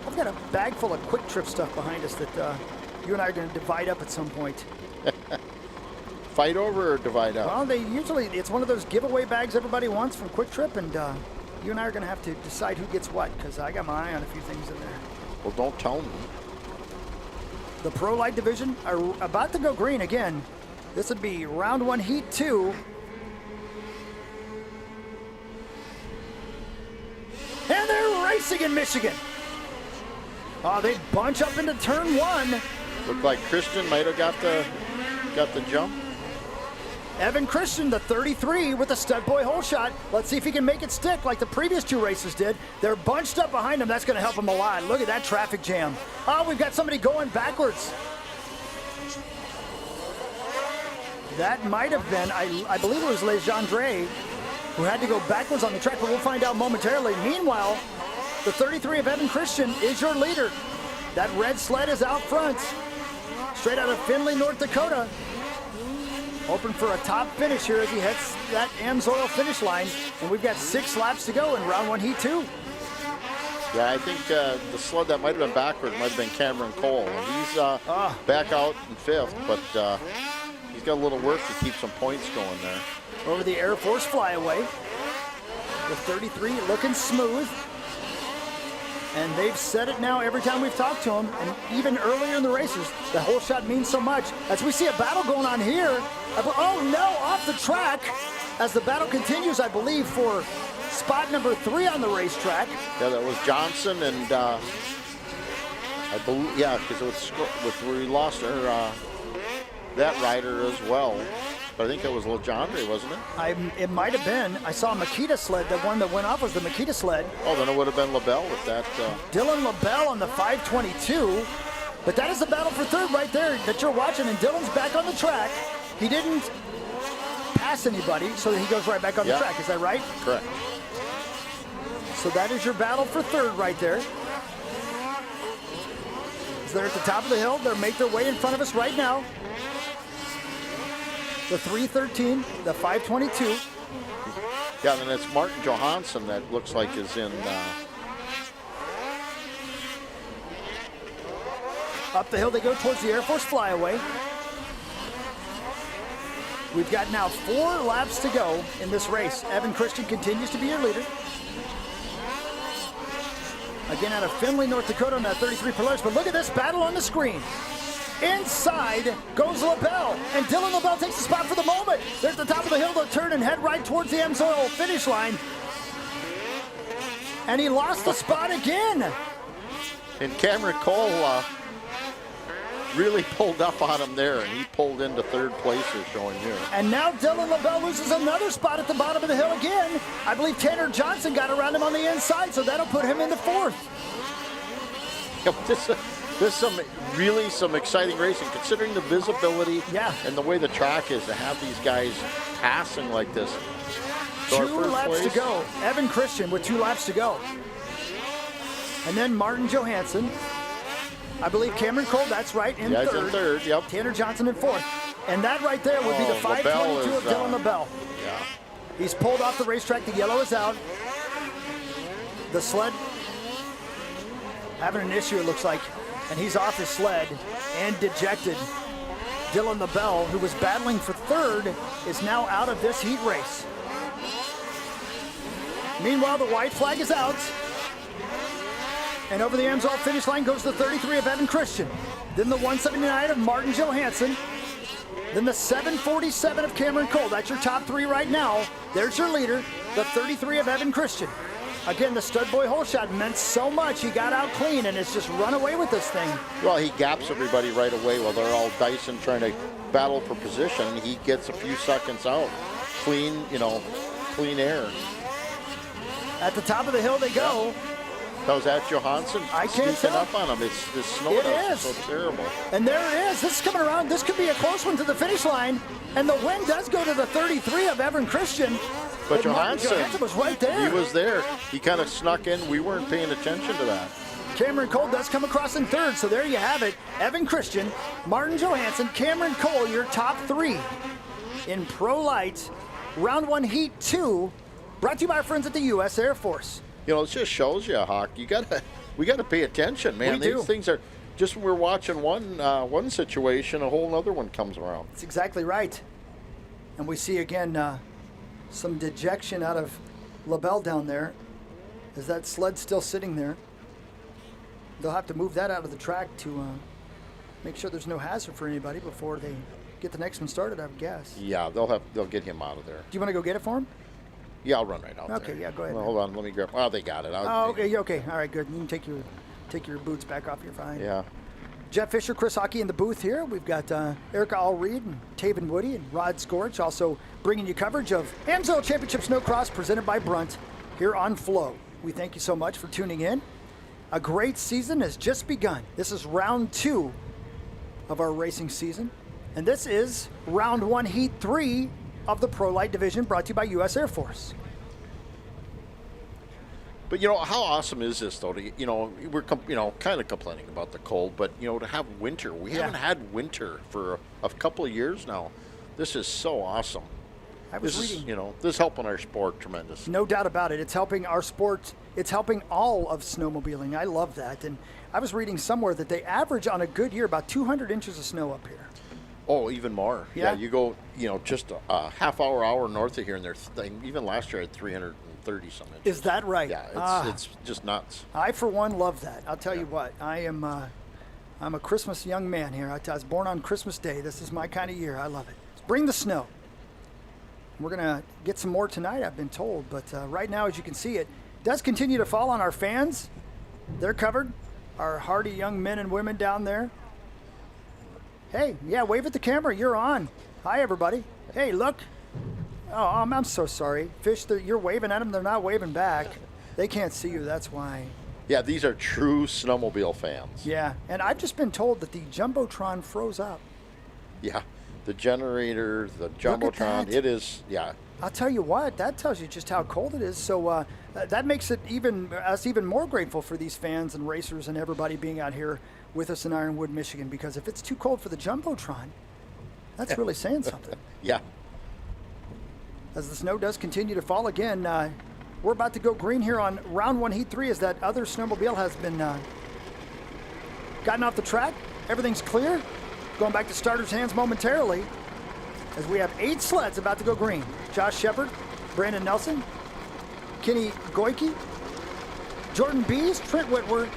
I've got a bag full of Quick Trip stuff behind us that you and I are going to divide up at some point. Fight over or divide up? Well, it's one of those giveaway bags everybody wants from Quick Trip, and you and I are going to have to decide who gets what, because I got my eye on a few things in there. Well, don't tell me. The Pro Light division are about to go green again. This would be round 1, heat 2. And they're racing in Michigan. Oh, they bunch up into turn 1. Looked like Christian might have got the jump. Evan Christian, the 33, with a stud boy hole shot. Let's see if he can make it stick like the previous 2 races did. They're bunched up behind him. That's going to help him a lot. Look at that traffic jam. Oh, we've got somebody going backwards. That might have been, I believe it was Legendre, who had to go backwards on the track, but we'll find out momentarily. Meanwhile, the 33 of Evan Christian is your leader. That red sled is out front. Straight out of Findlay, North Dakota. Hoping for a top finish here as he heads that Amsoil finish line. And we've got 6 laps to go in round 1, heat 2. Yeah, I think the sled that might have been backward might have been Cameron Cole. And he's back out in 5th, but he's got a little work to keep some points going there. Over the Air Force flyaway. The 33 looking smooth. And they've said it now every time we've talked to them, and even earlier in the races, the whole shot means so much. As we see a battle going on here, oh no, off the track, as the battle continues, I believe, for spot number 3 on the racetrack. Yeah, that was Johnson, and I believe, yeah, because we lost her, that rider as well. But I think it was Legendre, wasn't it? It might have been. I saw Makita sled. The one that went off was the Makita sled. Oh, then it would have been LaBelle with that. Dylan LaBelle on the 522. But that is the battle for 3rd right there that you're watching. And Dylan's back on the track. He didn't pass anybody, so he goes right back on the track. Is that right? Correct. So that is your battle for 3rd right there. So they're at the top of the hill. They'll make their way in front of us right now. The 313, the 522. Yeah, and it's Martin Johansson that looks like is in Up the hill they go towards the Air Force flyaway. We've got now 4 laps to go in this race. Evan Christian continues to be your leader. Again, out of Findlay, North Dakota on that 33 Polaris. But look at this battle on the screen. Inside goes LaBelle, and Dylan LaBelle takes the spot for the moment. There's the top of the hill. They'll turn and head right towards the Amsoil finish line. And he lost the spot again. And Cameron Cole really pulled up on him there, and he pulled into 3rd place here, showing here. And now Dylan LaBelle loses another spot at the bottom of the hill again. I believe Tanner Johnson got around him on the inside, so that'll put him into 4th. This is some exciting racing, considering the visibility and the way the track is, to have these guys passing like this. So 2 laps to go. Evan Christian with 2 laps to go. And then Martin Johansson. I believe Cameron Cole, that's right, in 3rd. He's in 3rd, yep. Tanner Johnson in 4th. And that right there would be the 522 of Dylan LaBelle. Yeah. He's pulled off the racetrack. The yellow is out. The sled having an issue, it looks like. And he's off his sled and dejected. Dylan LaBelle, who was battling for 3rd, is now out of this heat race. Meanwhile, the white flag is out. And over the Amsoil finish line goes the 33 of Evan Christian. Then the 179 of Martin Johansson. Then the 747 of Cameron Cole. That's your top 3 right now. There's your leader, the 33 of Evan Christian. Again, the stud boy hole shot meant so much. He got out clean and has just run away with this thing. Well, he gaps everybody right away while they're all dicing, trying to battle for position. He gets a few seconds out. Clean, clean air. At the top of the hill they go. That was at Johansson. I can't tell. Up on him. It's this snow is so terrible. And there it is. This is coming around. This could be a close one to the finish line. And the win does go to the 33 of Evan Christian. But Johansson was right there. He was there. He kind of snuck in. We weren't paying attention to that. Cameron Cole does come across in 3rd. So there you have it. Evan Christian, Martin Johansson, Cameron Cole, your top 3 in Pro Light. Round 1, Heat 2. Brought to you by our friends at the U.S. Air Force. It just shows you, Hawk. We gotta pay attention, man. These things are just when we're watching one situation, a whole other one comes around. That's exactly right. And we see again some dejection out of LaBelle down there. Is that sled still sitting there? They'll have to move that out of the track to make sure there's no hazard for anybody before they get the next one started, I would guess. Yeah, they'll get him out of there. Do you want to go get it for him? Yeah, I'll run right out there. Okay, yeah, go ahead. Well, hold on, let me grab. Oh, they got it. Okay. All right, good. You can take your boots back off. You're fine. Yeah. Jeff Fisher, Chris Hockey in the booth here. We've got Erica Allreed and Taven Woody and Rod Scorch also bringing you coverage of Amsoil Championship Snocross presented by Brunt here on Flow. We thank you so much for tuning in. A great season has just begun. This is round 2 of our racing season. And this is round 1, heat 3 of the Pro Light division, brought to you by U.S. Air Force. But how awesome is this though? We're kind of complaining about the cold, but to have winter. We haven't had winter for a couple of years now. This is so awesome. This is helping our sport tremendously. No doubt about it. It's helping our sport. It's helping all of snowmobiling. I love that. And I was reading somewhere that they average on a good year about 200 inches of snow up here. Oh, even more. Yeah, you go, just a half hour north of here, and even last year I had 330 some inches. Is that right? Yeah, it's just nuts. I, for one, love that. I'll tell you what, I'm a Christmas young man here. I was born on Christmas Day. This is my kind of year. I love it. Bring the snow. We're going to get some more tonight, I've been told. But right now, as you can see, it does continue to fall on our fans. They're covered. Our hardy young men and women down there. Hey, yeah, wave at the camera. You're on. Hi, everybody. Hey, look. Oh, I'm so sorry. Fish, you're waving at them. They're not waving back. They can't see you. That's why. Yeah, these are true snowmobile fans. Yeah, and I've just been told that the Jumbotron froze up. Yeah, the generator, the Jumbotron, it is, yeah. I'll tell you what, that tells you just how cold it is. So that makes it us even more grateful for these fans and racers and everybody being out here with us in Ironwood, Michigan, because if it's too cold for the Jumbotron, that's really saying something. Yeah. As the snow does continue to fall again, we're about to go green here on round 1, heat 3, as that other snowmobile has been gotten off the track. everything's clear. Going back to starters' hands momentarily as we have 8 sleds about to go green. Josh Shepard, Brandon Nelson, Kenny Goike, Jordan Bees, Trent Whitworth,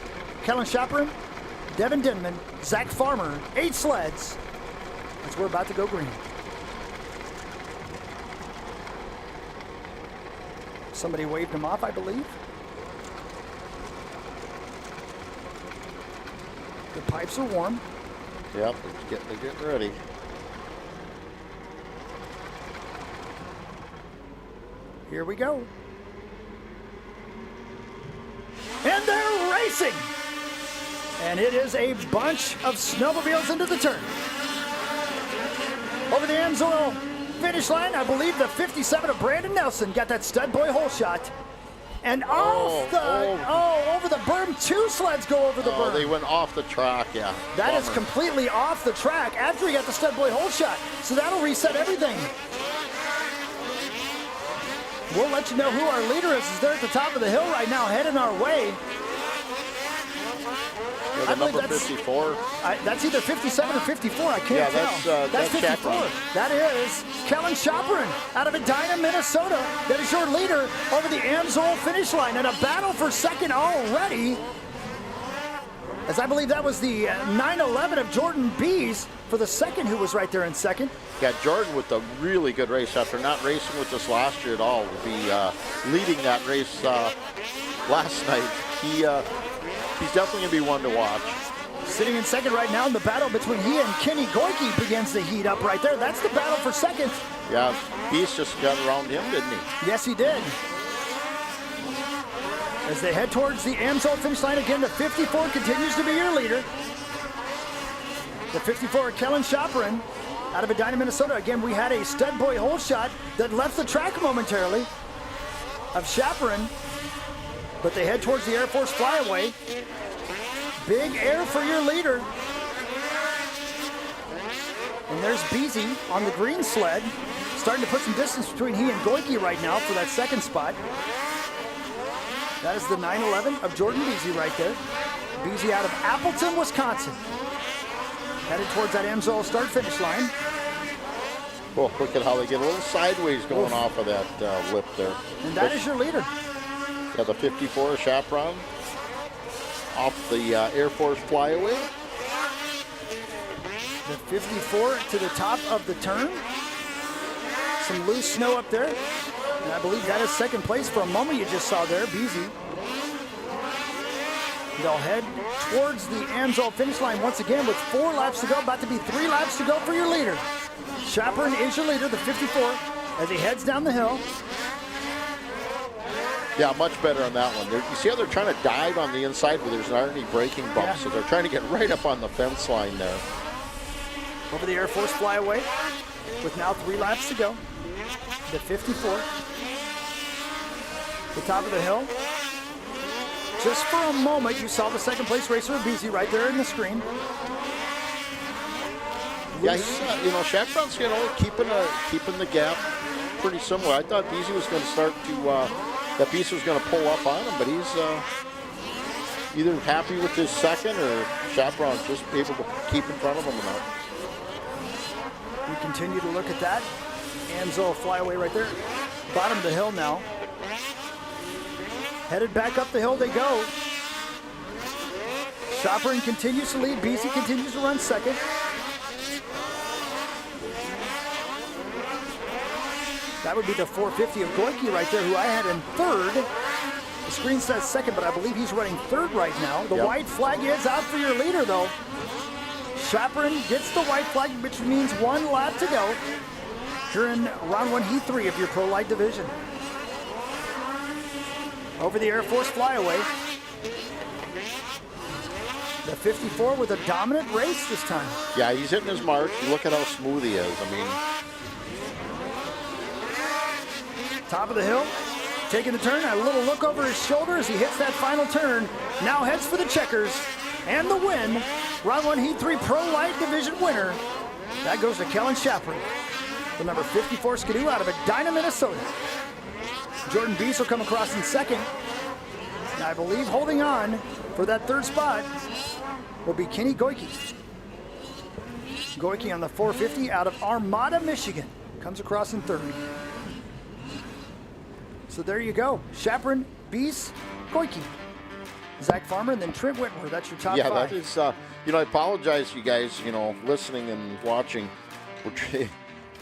Kellen Chaperon, Devin Denman, Zach Farmer, 8 sleds as we're about to go green. Somebody waved him off, I believe. The pipes are warm. Yep, they're getting ready. Here we go. And they're racing. And it is a bunch of snowmobiles into the turn. Over the Amsoil finish line, I believe the 57 of Brandon Nelson got that stud boy hole shot. And off over the berm. 2 sleds go over the berm. They went off the track, yeah. That Bummer. is completely off the track after he got the stud boy hole shot. So that'll reset everything. We'll let you know who our leader is. He's there at the top of the hill right now, heading our way. Yeah, the number 54. That's either 57 or 54. I can't tell. That's 54. Chaperon. That is Kellen Chaperon out of Edina, Minnesota. That is your leader over the Amsoil finish line. And a battle for second already. As I believe that was the 911 of Jordan Bees for the second, who was right there in second. Yeah, Jordan with a really good race after not racing with us last year at all. Will be leading that race last night. He's definitely going to be one to watch. Sitting in second right now, in the battle between he and Kenny Goike begins to heat up right there. That's the battle for second. Yeah, Beast just got around him, didn't he? Yes, he did. As they head towards the Amsoil finish line again, the 54 continues to be your leader. The 54, Kellen Chaperon, out of Edina, Minnesota. Again, we had a stud boy hole shot that left the track momentarily of Chaperon, but they head towards the Air Force flyaway. Big air for your leader. And there's Beasy on the green sled, starting to put some distance between he and Goike right now for that second spot. That is the 911 of Jordan Beasy right there. Beasy out of Appleton, Wisconsin. Headed towards that Amsoil start-finish line. Oh, look at how they get a little sideways going off of that lip there. And that is your leader. Yeah, the 54 Chaperon off the Air Force flyaway. The 54 to the top of the turn. Some loose snow up there. And I believe that is second place for a moment you just saw there, Beasy. They'll head towards the Amsoil finish line once again with 4 laps to go. About to be 3 laps to go for your leader. Chaperon is your leader, the 54, as he heads down the hill. Yeah, much better on that one. You see how they're trying to dive on the inside where there's not any braking bumps, so they're trying to get right up on the fence line there. Over the Air Force flyaway with now 3 laps to go. The 54. The top of the hill. Just for a moment, you saw the second place racer of Beasy right there in the screen. Yeah, he's, Chaperon's, keeping the gap pretty similar. I thought Beasy was going to start to, that Beasy was going to pull up on him, but he's either happy with his second or Chaperon's just able to keep in front of him enough. We continue to look at that. Amsoil flyaway right there. Bottom of the hill now. Headed back up the hill they go. Chaperon continues to lead. Beasy continues to run second. That would be the 450 of Goike right there, who I had in third. The screen says second, but I believe he's running third right now. The white flag is out for your leader, though. Chaperon gets the white flag, which means 1 lap to go. Here in round 1, Heat 3 of your Pro Light division. Over the Air Force flyaway. The 54 with a dominant race this time. Yeah, he's hitting his mark. Look at how smooth he is. I mean, top of the hill, taking the turn, a little look over his shoulder as he hits that final turn. Now heads for the checkers and the win. Round 1 Heat 3 Pro Light Division winner. That goes to Kellen Chaperon, the number 54 Skidoo out of Edina, Minnesota. Jordan Bees will come across in second. And I believe holding on for that third spot will be Kenny Goike. Goike on the 450 out of Armada, Michigan. Comes across in third. So there you go. Chaperon, Bees, Goike. Zach Farmer, and then Trent Whitmer. That's your top yeah, five. That is, I apologize, you guys, listening and watching.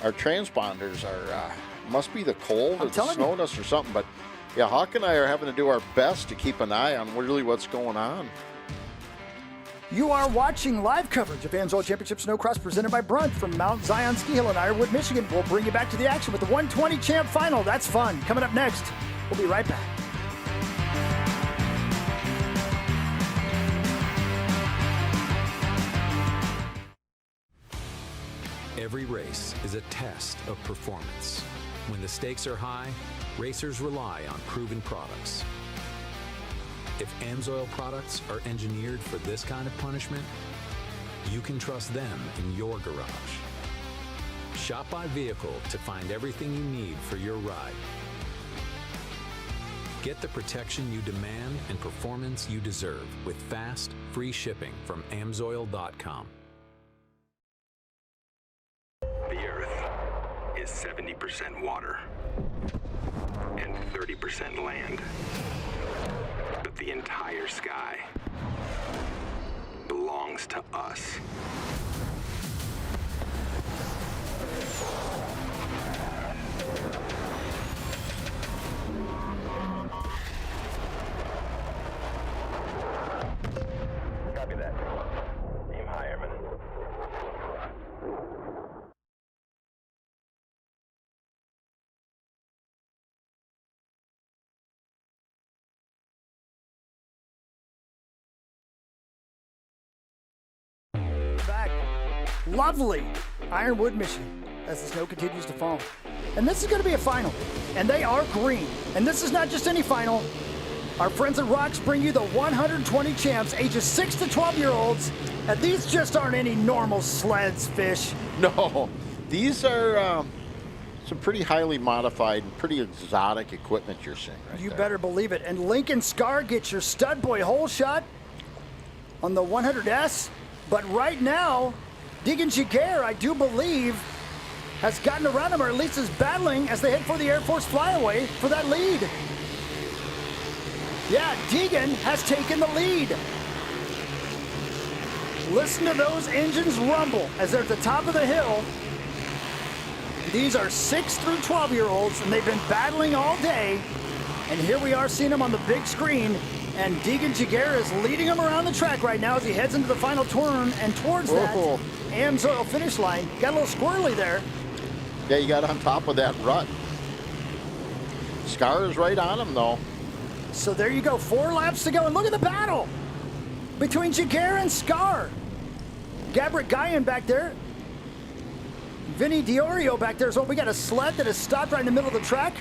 Our transponders are, must be the cold or the snow dust or something. But, yeah, Hawk and I are having to do our best to keep an eye on really what's going on. You are watching live coverage of Amsoil Championship Snocross presented by Brunt from Mount Zion Ski Hill in Ironwood, Michigan. We'll bring you back to the action with the 120 Champ Final. That's fun. Coming up next, we'll be right back. Every race is a test of performance. When the stakes are high, racers rely on proven products. If Amsoil products are engineered for this kind of punishment, you can trust them in your garage. Shop by vehicle to find everything you need for your ride. Get the protection you demand and performance you deserve with fast, free shipping from Amsoil.com. The Earth is 70% water and 30% land. But the entire sky belongs to us. Copy that. Aim high, Airman. Back. Lovely Ironwood, Michigan, as the snow continues to fall. And this is going to be a final, and they are green. And this is not just any final. Our friends at Rocks bring you the 120 champs, ages 6 to 12-year-olds, and these just aren't any normal sleds, Fish. No, these are some pretty highly modified and pretty exotic equipment you're seeing right You there. better believe it. And Lincoln Scar gets your stud boy hole shot on the 100S. But right now, Deegan Giguere, I do believe, has gotten around him, or at least is battling as they head for the Air Force flyaway for that lead. Yeah, Deegan has taken the lead. Listen to those engines rumble as they're at the top of the hill. These are 6 through 12-year-olds, and they've been battling all day. And here we are seeing them on the big screen. And Deegan Giguere is leading him around the track right now as he heads into the final turn and towards that Amsoil finish line. Got a little squirrely there. Yeah, you got on top of that rut. Scar is right on him, though. So there you go, 4 laps to go. And look at the battle between Giguere and Scar. Gabrick Guyan back there. Vinny Diorio back there as well. We got a sled that has stopped right in the middle of the track.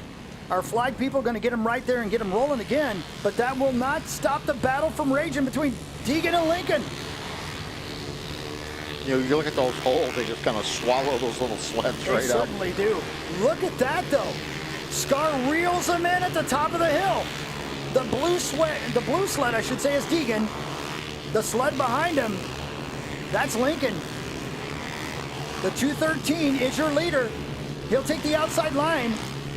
Our flag people are going to get him right there and get him rolling again. But that will not stop the battle from raging between Deegan and Lincoln. You look at those holes, they just kind of swallow those little sleds right up. They certainly do. Look at that, though. Scar reels him in at the top of the hill. The blue sled, I should say, is Deegan. The sled behind him, that's Lincoln. The 213 is your leader. He'll take the outside line.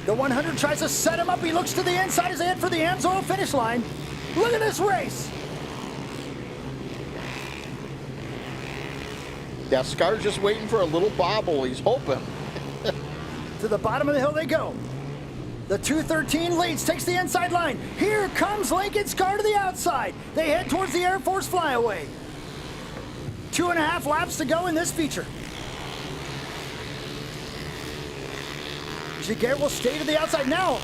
The 100 tries to set him up. He looks to the inside as they head for the Amsoil finish line. Look at this race. Yeah, Scar's just waiting for a little bobble. He's hoping. To the bottom of the hill they go. The 213 leads, takes the inside line. Here comes Lincoln Scar to the outside. They head towards the Air Force flyaway. 2.5 laps to go in this feature. Giguere will stay to the outside now.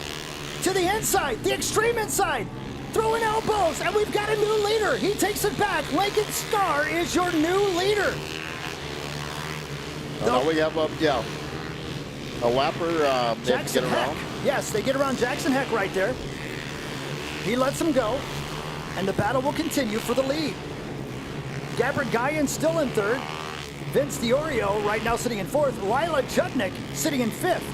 To the inside, the extreme inside. Throwing elbows, and we've got a new leader. He takes it back. Lincoln Scar is your new leader. Now we have a lapper Jackson get around. Heck. Yes, they get around Jackson Heck right there. He lets him go, and the battle will continue for the lead. Gabrick Guyan still in third. Vince Diorio right now sitting in fourth. Lila Judnick sitting in fifth.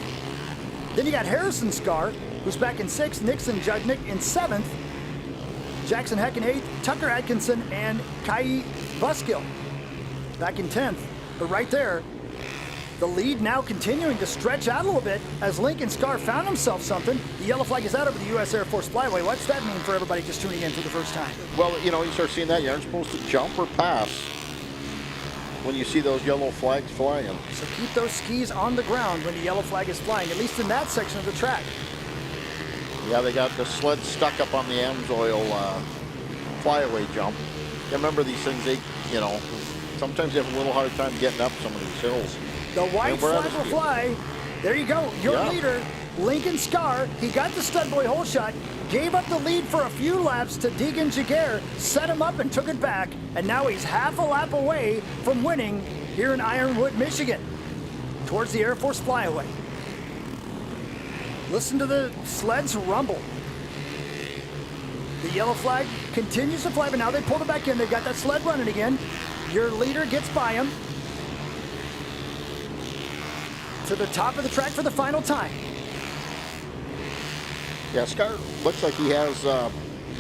Then you got Harrison Scar, who's back in sixth. Nixon Judnick in seventh. Jackson Heck in eighth. Tucker Atkinson and Kai Buskill back in 10th. But right there, the lead now continuing to stretch out a little bit as Lincoln Scarr found himself something. The yellow flag is out over the U.S. Air Force Flyway. What's that mean for everybody just tuning in for the first time? Well, you know, you start seeing that. You aren't supposed to jump or pass when you see those yellow flags flying. So keep those skis on the ground when the yellow flag is flying, at least in that section of the track. Yeah, they got the sled stuck up on the Amsoil flyaway jump. You remember these things, they, you know, sometimes they have a little hard time getting up some of these hills. The white flag will fly. There you go. Your leader, Lincoln Scarr, he got the stud boy hole shot, gave up the lead for a few laps to Deegan Jaguar, set him up and took it back, and now he's half a lap away from winning here in Ironwood, Michigan, towards the Air Force Flyaway. Listen to the sleds rumble. The yellow flag continues to fly, but now they pulled it back in. They've got that sled running again. Your leader gets by him to the top of the track for the final time. Yeah, Scarr looks like he has a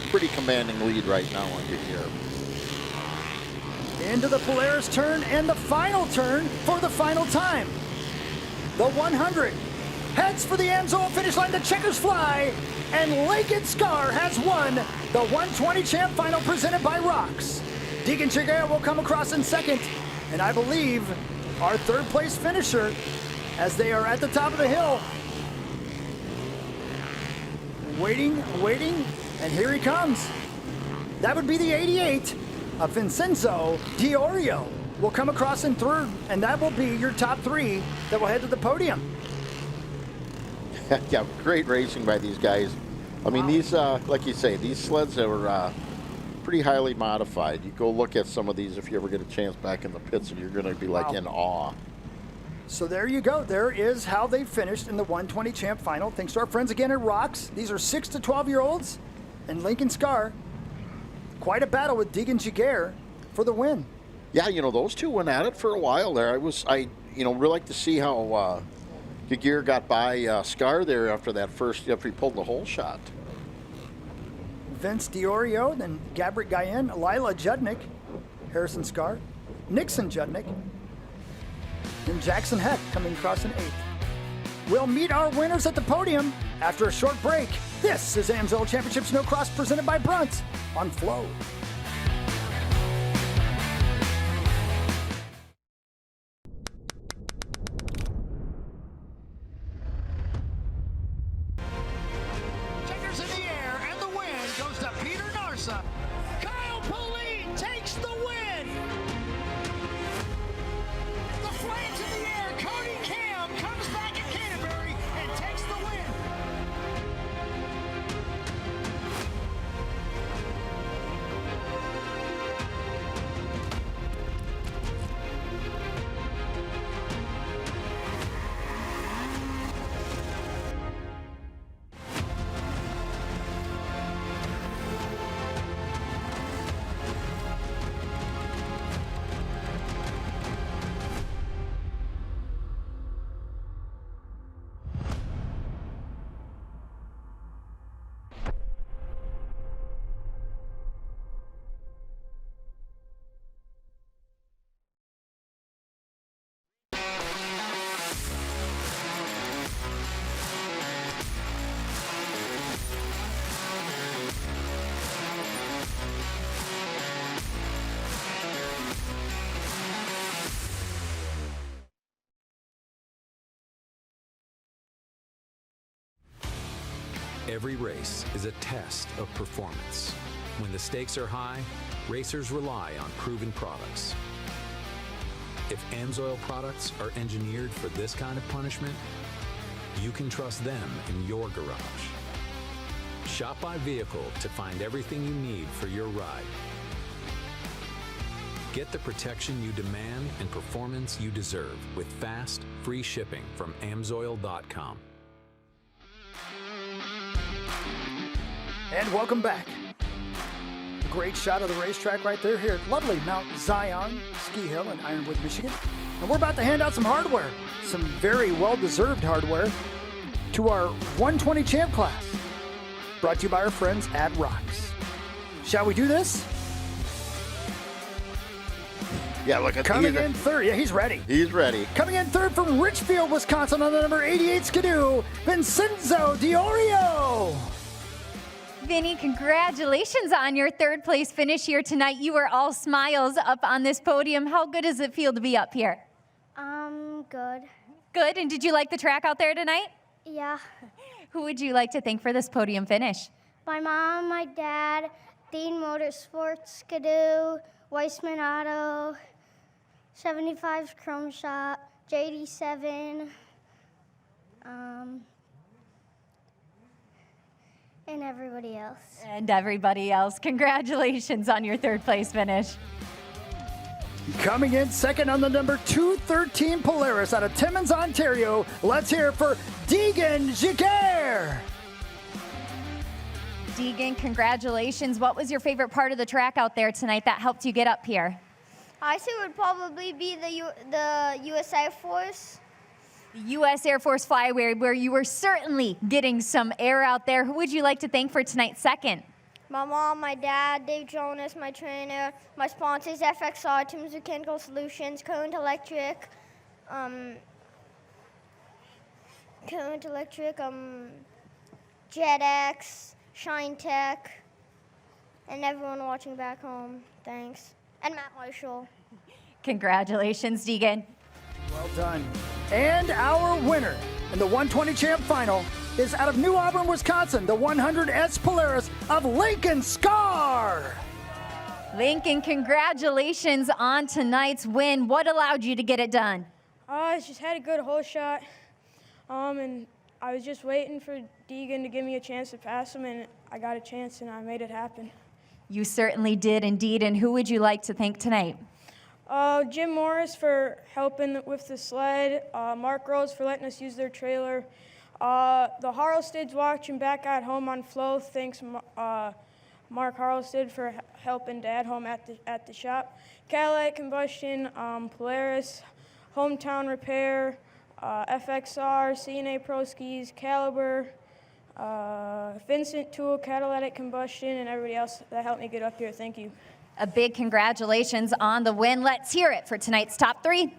pretty commanding lead right now on Jaguar. Into the Polaris turn and the final turn for the final time. The 100 heads for the Amsoil finish line. The checkers fly, and Lincoln Scarr has won the 120 Champ Final presented by Rocks. Deegan Jaguar will come across in second, and I believe our third place finisher, as they are at the top of the hill. Waiting, and here he comes. That would be the 88 of Vincenzo Diorio. Will come across in third, and that will be your top three that will head to the podium. Yeah, great racing by these guys. I mean, these, like you say, these sleds are pretty highly modified. You go look at some of these if you ever get a chance back in the pits, and you're going to be like in awe. So there you go. There is how they finished in the 120 Champ Final. Thanks to our friends again at Rocks. These are 6 to 12-year-olds, and Lincoln Scarr. Quite a battle with Deegan Jaguar for the win. Yeah, you know, those two went at it for a while there. I really like to see how Jaguar got by Scarr there after he pulled the hole shot. Vince Diorio, then Gabrick Guyen, Lila Judnick, Harrison Scarr, Nixon Judnick, and Jackson Heck coming across in 8th. We'll meet our winners at the podium after a short break. This is Amsoil Championship Snocross presented by Brunt on Flow. Checkers in the air, and the win goes to Peter Narsa. Kyle Pauline takes the win. The flags in the air. Cody Cam comes back at Canterbury and takes the win. Every race is a test of performance. When the stakes are high, racers rely on proven products. If Amsoil products are engineered for this kind of punishment, you can trust them in your garage. Shop by vehicle to find everything you need for your ride. Get the protection you demand and performance you deserve with fast, free shipping from Amsoil.com. And welcome back. A great shot of the racetrack right there here at lovely Mount Zion Ski Hill in Ironwood, Michigan. And we're about to hand out some hardware, some very well-deserved hardware, to our 120 Champ class, brought to you by our friends at Rocks. Shall we do this? Yeah, look at Coming in third. Yeah, he's ready. He's ready. Coming in third from Richfield, Wisconsin on the number 88 Skidoo, Vincenzo Diorio. Vinny, congratulations on your third place finish here tonight. You were all smiles up on this podium. How good does it feel to be up here? Good. Good, and did you like the track out there tonight? Yeah. Who would you like to thank for this podium finish? My mom, my dad, Dean Motorsports, Skidoo, Weissman Auto, 75 Chrome Shop, JD7, and everybody else. And everybody else. Congratulations on your third place finish. Coming in second on the number 213 Polaris out of Timmins, Ontario. Let's hear it for Deegan Giguère. Deegan, congratulations. What was your favorite part of the track out there tonight that helped you get up here? I say it would probably be the U.S. Air Force. The U.S. Air Force Flyway, where you were certainly getting some air out there. Who would you like to thank for tonight's second? My mom, my dad, Dave Jonas, my trainer, my sponsors, FXR, Tim's Mechanical Solutions, Current Electric, JetX, Shine Tech, and everyone watching back home. Thanks. And Matt Marshall. Congratulations, Deegan. Well done. And our winner in the 120 Champ Final is out of New Auburn, Wisconsin, the 100S Polaris of Lincoln Scar. Lincoln, congratulations on tonight's win. What allowed you to get it done? I just had a good hole shot, and I was just waiting for Deegan to give me a chance to pass him, and I got a chance, and I made it happen. You certainly did indeed, and who would you like to thank tonight? Jim Morris for helping with the sled, Mark Rose for letting us use their trailer, the Harlesteads watching back at home on Flow, thanks Mark Harlestead for helping Dad home at the shop, Cadillac Combustion, Polaris, Hometown Repair, FXR, CNA Pro Skis, Caliber, Vincent Tool, Catalytic Combustion, and everybody else that helped me get up here. Thank you. A big congratulations on the win. Let's hear it for tonight's top three.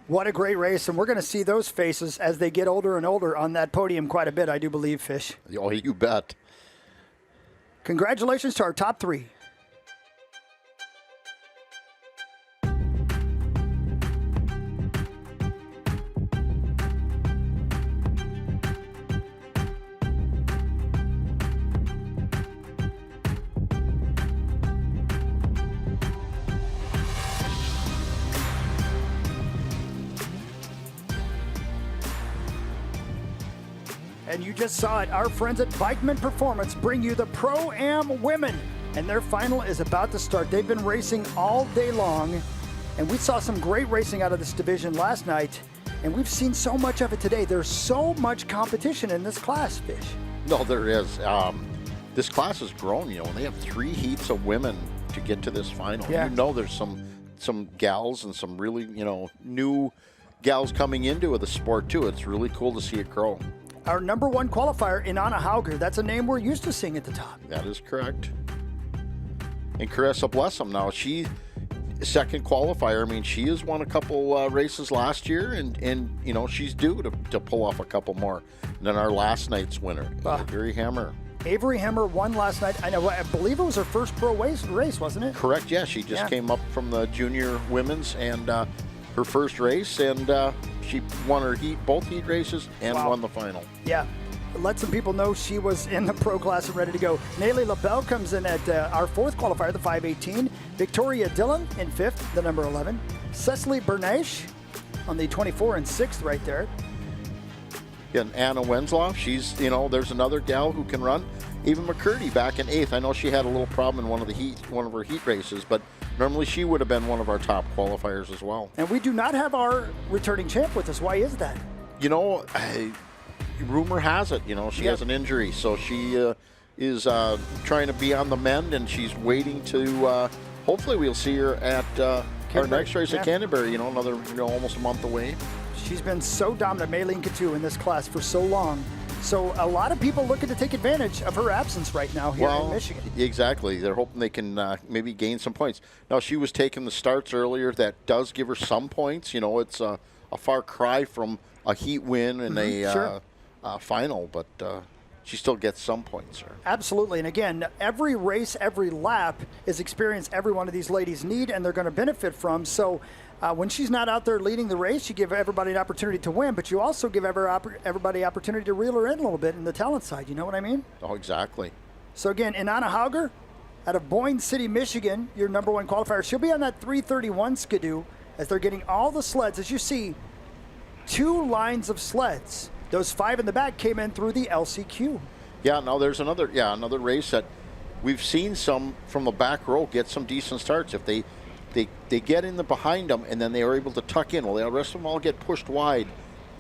What a great race, and we're going to see those faces as they get older and older on that podium quite a bit, I do believe, Fish. Oh, you bet. Congratulations to our top three. And you just saw it. Our friends at Bikeman Performance bring you the Pro-Am Women. And their final is about to start. They've been racing all day long. And we saw some great racing out of this division last night. And we've seen so much of it today. There's so much competition in this class, Fish. No, there is. This class has grown, you know, and they have 3 heats of women to get to this final. Yeah. You know, there's some gals and some really, you know, new gals coming into the sport, too. It's really cool to see it grow. Our number 1 qualifier, Inanna Hauger. That's a name we're used to seeing at the top. That is correct. And Carissa Blessum now, she second qualifier. I mean, she has won a couple races last year, and you know, she's due to pull off a couple more. And then our last night's winner, Avery Hammer. Avery Hammer won last night. I believe it was her first pro race, wasn't it? Correct, yeah. She just came up from the junior women's and her first race, and she won her both heat races and won the final. Yeah. Let some people know she was in the pro class and ready to go. Nayli LaBelle comes in at our 4th qualifier, the 518. Victoria Dillon in 5th, the number 11. Cecily Bernache on the 24 and 6th right there. And Anna Wensloff, she's, you know, there's another gal who can run. Eva McCurdy back in 8th. I know she had a little problem in one of her heat races, but normally she would have been one of our top qualifiers as well. And we do not have our returning champ with us. Why is that? You know, rumor has it, you know, she has an injury, so she is trying to be on the mend, and she's waiting to, hopefully we'll see her at our next race at Canterbury, you know, almost a month away. She's been so dominant, Maylene Coutu, in this class for so long. So a lot of people looking to take advantage of her absence right now here in Michigan. Exactly. They're hoping they can maybe gain some points. Now, she was taking the starts earlier. That does give her some points. You know, it's a far cry from a heat win and a final, but she still gets some points. Sir. Absolutely. And again, every race, every lap is experience every one of these ladies need, and they're going to benefit from. So when she's not out there leading the race, you give everybody an opportunity to win, but you also give everybody opportunity to reel her in a little bit in the talent side. You know what I mean? Oh, exactly. So again, Inanna Hauger out of Boyne City, Michigan, your #1 qualifier. She'll be on that 331 skidoo as they're getting all the sleds. As you see, 2 lines of sleds. Those 5 in the back came in through the LCQ. Yeah, now there's another race that we've seen some from the back row get some decent starts. If they get in the behind them and then they are able to tuck in. Well, the rest of them all get pushed wide.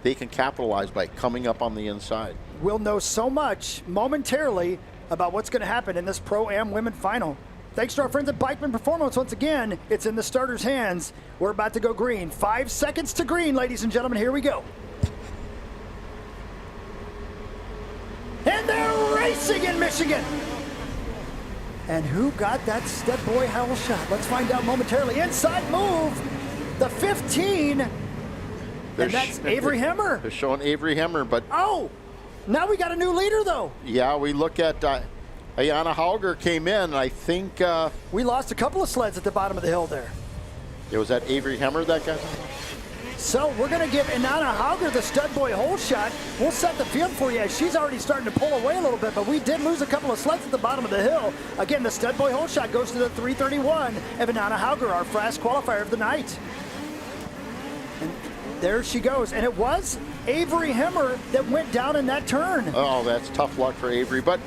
They can capitalize by coming up on the inside. We'll know so much momentarily about what's going to happen in this Pro-Am Women Final. Thanks to our friends at Bikeman Performance. Once again, it's in the starters' hands. We're about to go green. 5 seconds to green, ladies and gentlemen. Here we go. And they're racing in Michigan. And who got that stud boy hell shot? Let's find out momentarily. Inside move, the 15. And that's Avery Hemmer. They're showing Avery Hemmer, but... Oh, now we got a new leader, though. Yeah, we look at Ayana Hauger came in, and I think... we lost a couple of sleds at the bottom of the hill there. It was that Avery Hemmer that got... So we're going to give Inanna Hauger the stud boy hole shot. We'll set the field for you. She's already starting to pull away a little bit, but we did lose a couple of sleds at the bottom of the hill. Again, the stud boy hole shot goes to the 331 of Inanna Hauger, our fast qualifier of the night. And there she goes. And it was Avery Hemmer that went down in that turn. Oh, that's tough luck for Avery, but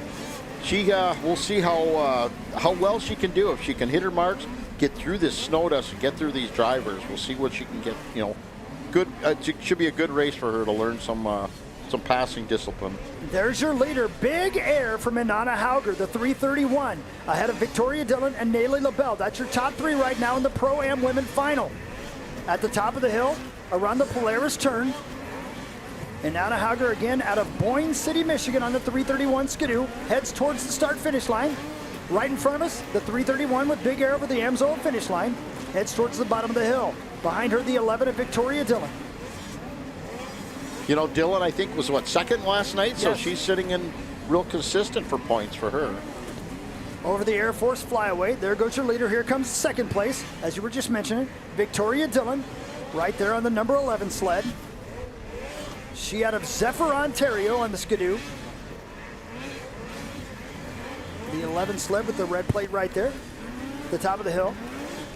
she we'll see how well she can do. If she can hit her marks, get through this snow dust, and get through these drivers, we'll see what she can get, you know. Good, it should be a good race for her to learn some passing discipline. There's your leader, big air from Inanna Hauger, the 331, ahead of Victoria Dillon and Nayli LaBelle. That's your top 3 right now in the Pro-Am Women Final. At the top of the hill, around the Polaris turn, Inanna Hauger again out of Boyne City, Michigan on the 331 skidoo, heads towards the start-finish line. Right in front of us, the 331 with big air over the Amsoil finish line, heads towards the bottom of the hill. Behind her, the 11 of Victoria Dillon. You know, Dillon, I think, was, second last night? Yes. So she's sitting in real consistent for points for her. Over the Air Force flyaway, there goes your leader. Here comes second place, as you were just mentioning, Victoria Dillon, right there on the number 11 sled. She out of Zephyr, Ontario on the skidoo. The 11 sled with the red plate right there, the top of the hill.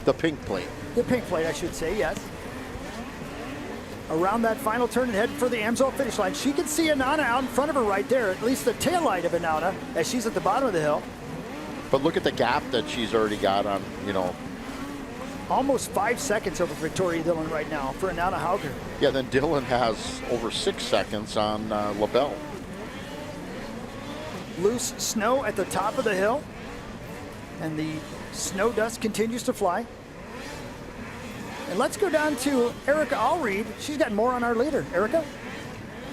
The pink plate. The pink plate, I should say, yes. Around that final turn and heading for the Amsoil finish line. She can see Inanna out in front of her right there, at least the tail light of Inanna, as she's at the bottom of the hill. But look at the gap that she's already got on, you know. Almost 5 seconds over Victoria Dillon right now for Inanna Hauger. Yeah, then Dillon has over 6 seconds on LaBelle. Loose snow at the top of the hill, and the snow dust continues to fly. And let's go down to Erica Allreed. She's got more on our leader. Erica?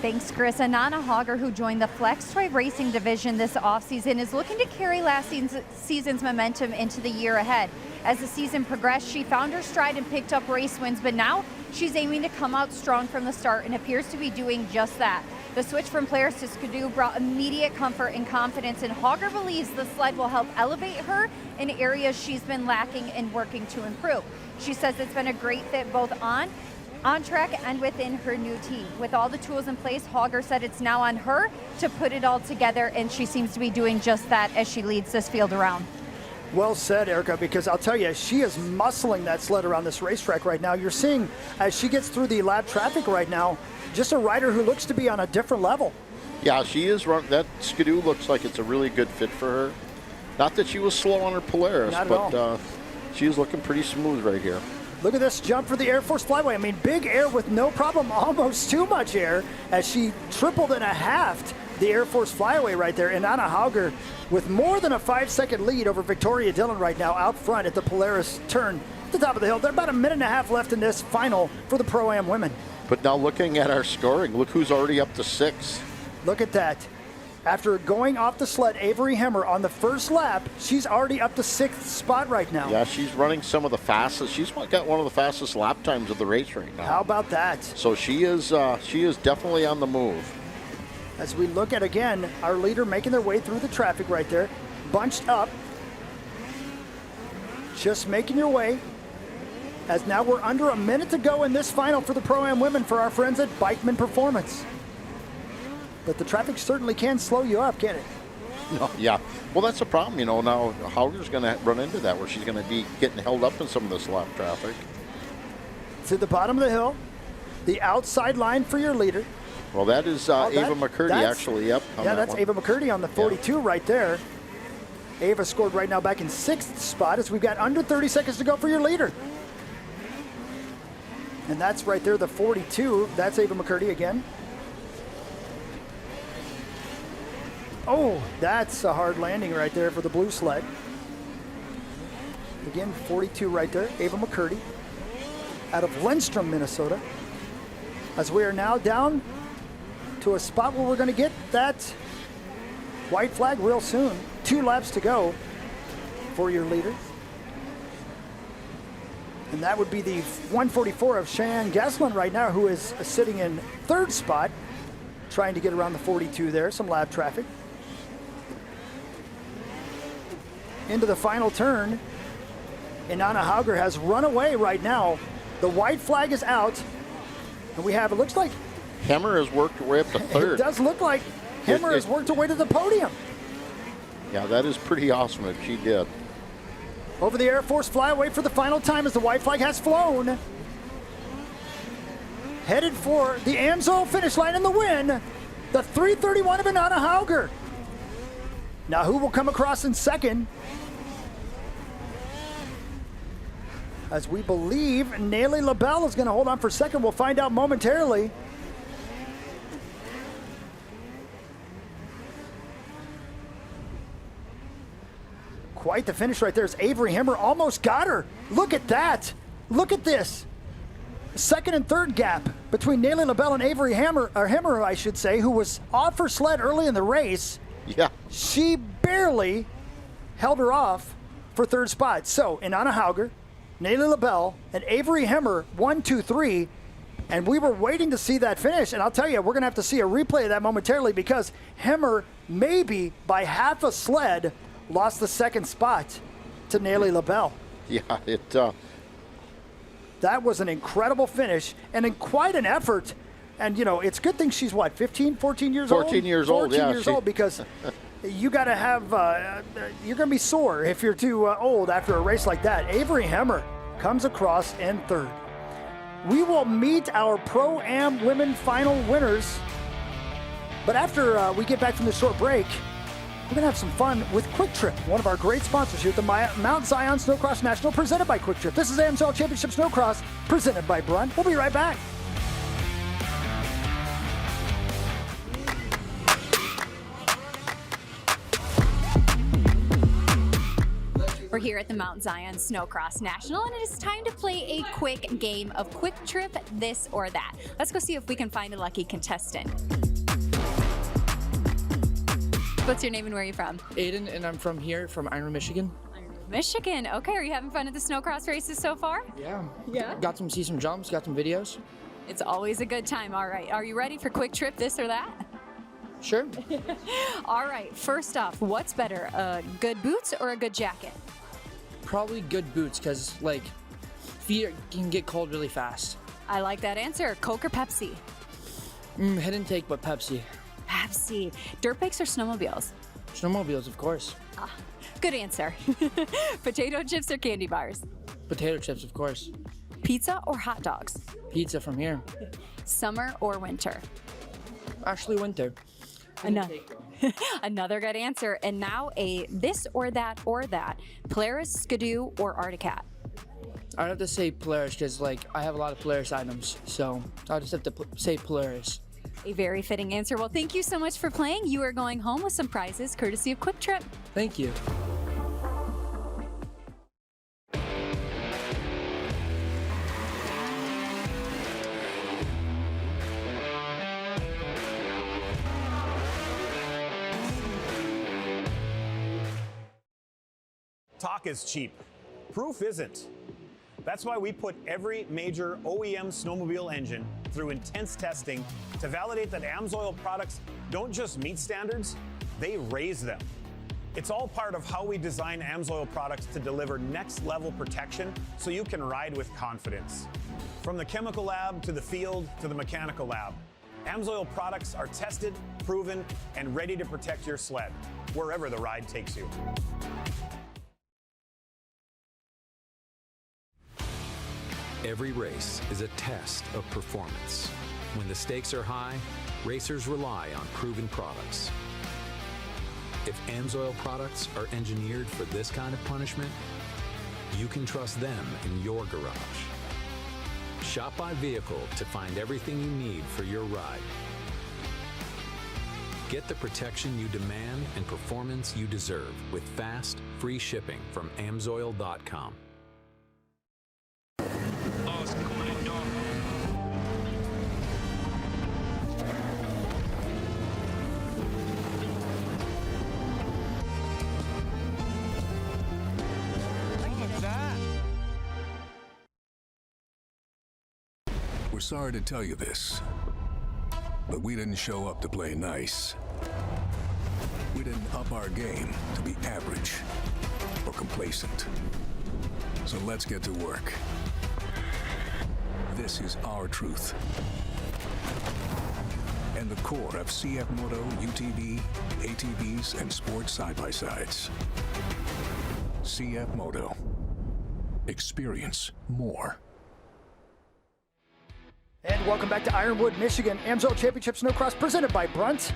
Thanks, Chris. Inanna Hauger, who joined the Flex Toy Racing division this offseason, is looking to carry last season's momentum into the year ahead. As the season progressed, she found her stride and picked up race wins, but now she's aiming to come out strong from the start and appears to be doing just that. The switch from Polaris to skidoo brought immediate comfort and confidence, and Hauger believes the sled will help elevate her in areas she's been lacking and working to improve. She says it's been a great fit both on track and within her new team. With all the tools in place, Hauger said it's now on her to put it all together, and she seems to be doing just that as she leads this field around. Well said, Erica, because I'll tell you, she is muscling that sled around this racetrack right now. You're seeing, as she gets through the lap traffic right now, just a rider who looks to be on a different level. Yeah, she is. That skidoo looks like it's a really good fit for her. Not that she was slow on her Polaris, but she's looking pretty smooth right here. Look at this jump for the Air Force Flyway. I mean, big air with no problem, almost too much air, as she tripled and a halved the Air Force Flyaway right there. And Inanna Hauger with more than a 5-second lead over Victoria Dillon right now out front at the Polaris turn at the top of the hill. There's about a minute and a half left in this final for the Pro-Am women. But now looking at our scoring, look who's already up to 6. Look at that. After going off the sled, Avery Hemmer on the first lap, she's already up to 6th spot right now. Yeah, she's running some of the fastest. She's got one of the fastest lap times of the race right now. How about that? So she is definitely on the move. As we look at, again, our leader making their way through the traffic right there, bunched up, just making your way. As now we're under a minute to go in this final for the Pro-Am women for our friends at Bikeman Performance. But the traffic certainly can slow you up, can it? No, yeah. Well, that's the problem. Now Hauger's going to run into that where she's going to be getting held up in some of this lap traffic. To the bottom of the hill, the outside line for your leader. Well, that is Ava McCurdy, actually. Yep. Yeah, that's Ava McCurdy on the 42 right there. Ava scored right now back in 6th spot as we've got under 30 seconds to go for your leader. And that's right there, the 42. That's Ava McCurdy again. Oh, that's a hard landing right there for the blue sled. Again, 42 right there, Ava McCurdy out of Lindstrom, Minnesota. As we are now down to a spot where we're going to get that white flag real soon. 2 laps to go for your leader. And that would be the 144 of Cheyenne Gaslin right now, who is sitting in 3rd spot, trying to get around the 42 there, some lap traffic. Into the final turn, and Anna Hauger has run away right now. The white flag is out, and we have, it looks like Hemmer has worked her way up to 3rd. It does look like Hemmer has worked her way to the podium. Yeah, that is pretty awesome if she did. Over the Air Force flyaway for the final time as the white flag has flown. Headed for the Amsoil finish line in the win, the 331 of Anna Hauger. Now who will come across in second? As we believe Nayli LaBelle is going to hold on for second. We'll find out momentarily. Quite the finish right there as Avery Hemmer almost got her. Look at that. Look at this. Second and third gap between Nayli LaBelle and Avery Hemmer, I should say, who was off her sled early in the race. Yeah. She barely held her off for 3rd spot. So, Inanna Hauger, Nayli LaBelle, and Avery Hemmer, 1, 2, 3. And we were waiting to see that finish. And I'll tell you, we're going to have to see a replay of that momentarily because Hemmer, maybe by half a sled, lost the 2nd spot to Nayli LaBelle. Yeah, that was an incredible finish and in quite an effort. And, it's a good thing she's, 14 years old? 14 years old, yeah. 14 years old because you got to have, you're going to be sore if you're too old after a race like that. Avery Hemmer comes across in 3rd. We will meet our Pro-Am women final winners. But after we get back from this short break, we're going to have some fun with Quick Trip, one of our great sponsors here at the Mount Zion Snocross National, presented by Quick Trip. This is Amsoil Championship Snowcross, presented by Brunt. We'll be right back. We're here at the Mount Zion Snowcross National, and it is time to play a quick game of Quick Trip This or That. Let's go see if we can find a lucky contestant. What's your name and where are you from? Aiden, and I'm from here, from Iron, Michigan. Michigan. Okay, are you having fun at the snowcross races so far? Yeah. Got to see some jumps, got some videos. It's always a good time. All right, are you ready for Quick Trip This or That? Sure. All right, first off, what's better, good boots or a good jacket? Probably good boots, because, feet can get cold really fast. I like that answer. Coke or Pepsi? Head and take, but Pepsi. Pepsi. Dirt bikes or snowmobiles? Snowmobiles, of course. Good answer. Potato chips or candy bars? Potato chips, of course. Pizza or hot dogs? Pizza from here. Summer or winter? Actually, winter. Another good answer. And now a this or that or that. Polaris, Skidoo, or Arctic Cat? I'd have to say Polaris because, I have a lot of Polaris items. So I'll just have to say Polaris. A very fitting answer. Well, thank you so much for playing. You are going home with some prizes courtesy of Quick Trip. Thank you. Talk is cheap. Proof isn't. That's why we put every major OEM snowmobile engine through intense testing to validate that Amsoil products don't just meet standards, they raise them. It's all part of how we design Amsoil products to deliver next level protection so you can ride with confidence. From the chemical lab to the field to the mechanical lab, Amsoil products are tested, proven, and ready to protect your sled, wherever the ride takes you. Every race is a test of performance. When the stakes are high, racers rely on proven products. If Amsoil products are engineered for this kind of punishment, you can trust them in your garage. Shop by vehicle to find everything you need for your ride. Get the protection you demand and performance you deserve with fast, free shipping from Amsoil.com. We're sorry to tell you this, but we didn't show up to play nice. We didn't up our game to be average or complacent. So let's get to work. This is our truth. And the core of CF Moto, UTV, ATVs, and sports side-by-sides. CF Moto. Experience more. And welcome back to Ironwood, Michigan. Amsoil Championship Snocross presented by Brunt.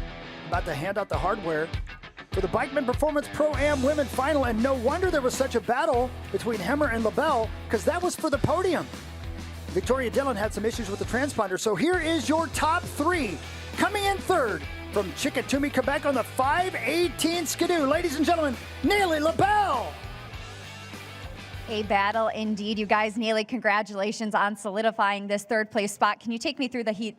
About to hand out the hardware for the Bikeman Performance Pro-Am Women Final. And no wonder there was such a battle between Hemmer and LaBelle, because that was for the podium. Victoria Dillon had some issues with the transponder. So here is your top three. Coming in third from Chickatumi, Quebec on the 518 Skidoo. Ladies and gentlemen, Neely LaBelle. A battle indeed. You guys, Neely, congratulations on solidifying this third place spot. Can you take me through the heat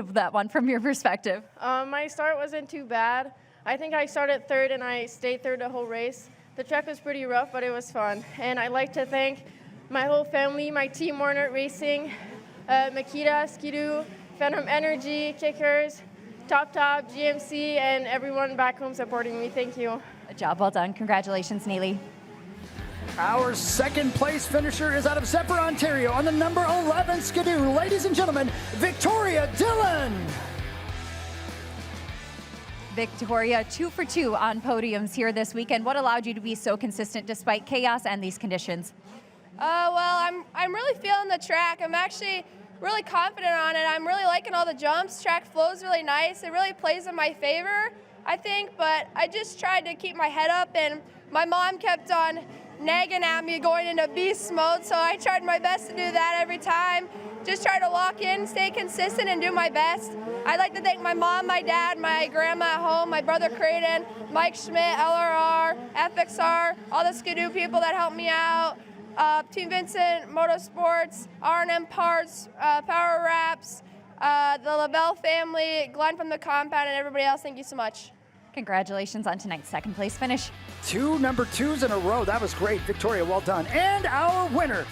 of that one from your perspective? My start wasn't too bad. I think I started third and I stayed third the whole race. The track was pretty rough, but it was fun. And I'd like to thank my whole family, my team, Warner Racing, Makita, Skidoo, Phantom Energy, Kickers, Top, GMC, and everyone back home supporting me. Thank you. Good job. Well done. Congratulations, Neely. Our second place finisher is out of Zephyr, Ontario on the number 11 Skidoo. Ladies and gentlemen, Victoria Dillon. Victoria, 2 for 2 on podiums here this weekend. What allowed you to be so consistent despite chaos and these conditions? Well, I'm really feeling the track. I'm actually really confident on it. I'm really liking all the jumps. Track flows really nice. It really plays in my favor, I think, but I just tried to keep my head up, and my mom kept on nagging at me going into beast mode, so I tried my best to do that every time. Just try to lock in, stay consistent, and do my best. I'd like to thank my mom, my dad, my grandma at home, my brother Creighton, Mike Schmidt, LRR, FXR, all the Skidoo people that helped me out, Team Vincent, Motorsports, R&M Parts, Power Wraps, the LaBelle family, Glenn from the compound, and everybody else. Thank you so much. Congratulations on tonight's second place finish. 2 number 2s in a row. That was great. Victoria, well done. And our winner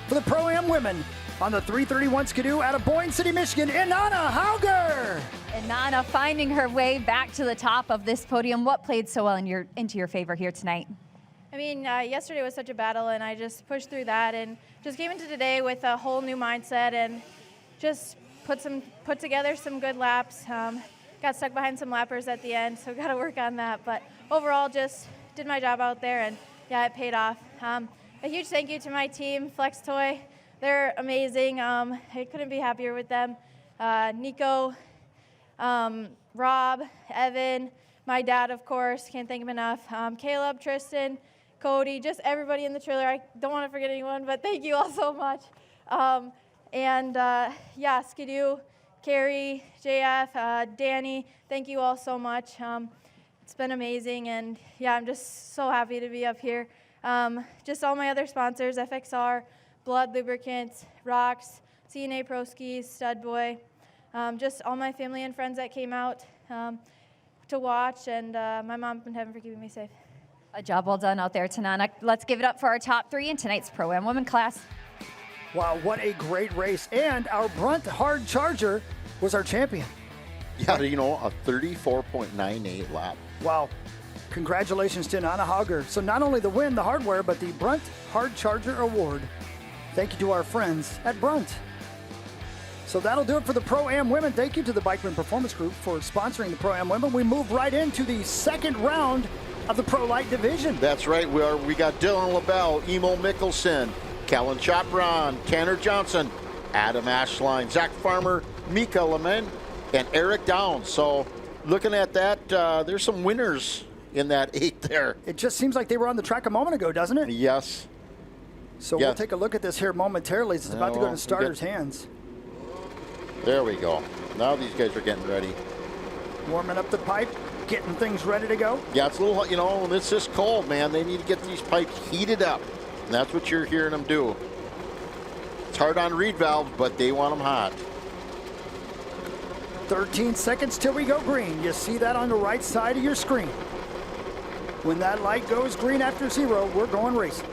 for the Pro-Am Women on the 331 Skidoo out of Boyne City, Michigan, Inanna Hauger. Inanna finding her way back to the top of this podium. What played so well into your favor here tonight? I mean, yesterday was such a battle, and I just pushed through that and just came into today with a whole new mindset and just put together some good laps. Got stuck behind some lappers at the end, so got to work on that. But overall, just did my job out there, and yeah, it paid off. A huge thank you to my team, Flex Toy. They're amazing. I couldn't be happier with them. Nico, Rob, Evan, my dad, of course, can't thank him enough. Caleb, Tristan, Cody, just everybody in the trailer. I don't want to forget anyone, but thank you all so much. Yeah, Skidoo, Carrie, JF, Danny, thank you all so much. It's been amazing, and yeah, I'm just so happy to be up here. Just all my other sponsors, FXR, Blood Lubricants, Rocks, CNA Pro Skis, Stud Boy, just all my family and friends that came out to watch, and my mom in heaven for keeping me safe. A job well done out there, Tanana. Let's give it up for our top 3 in tonight's Pro-Am Women class. Wow, what a great race. And our Brunt Hard Charger was our champion. Yeah, you know, a 34.98 lap. Wow. Congratulations to Nana Hager. So not only the win, the hardware, but the Brunt Hard Charger Award. Thank you to our friends at Brunt. So that'll do it for the Pro-Am Women. Thank you to the Bikeman Performance Group for sponsoring the Pro-Am Women. We move right into the second round of the Pro Light division. That's right. We got Dylan LaBelle, Emo Mickelson, Kellen Chopron, Tanner Johnson, Adam Ashline, Zach Farmer, Mika Lemon, and Eric Downs. So looking at that, there's some winners in that 8 there. It just seems like they were on the track a moment ago, doesn't it? Yes. So we'll take a look at this here momentarily. It's about to go in the starters' hands. There we go. Now these guys are getting ready. Warming up the pipe, getting things ready to go. Yeah, it's a little, you know, it's just cold, man. They need to get these pipes heated up. And that's what you're hearing them do. It's hard on reed valves, but they want them hot. 13 seconds till we go green. You see that on the right side of your screen. When that light goes green after 0, we're going racing.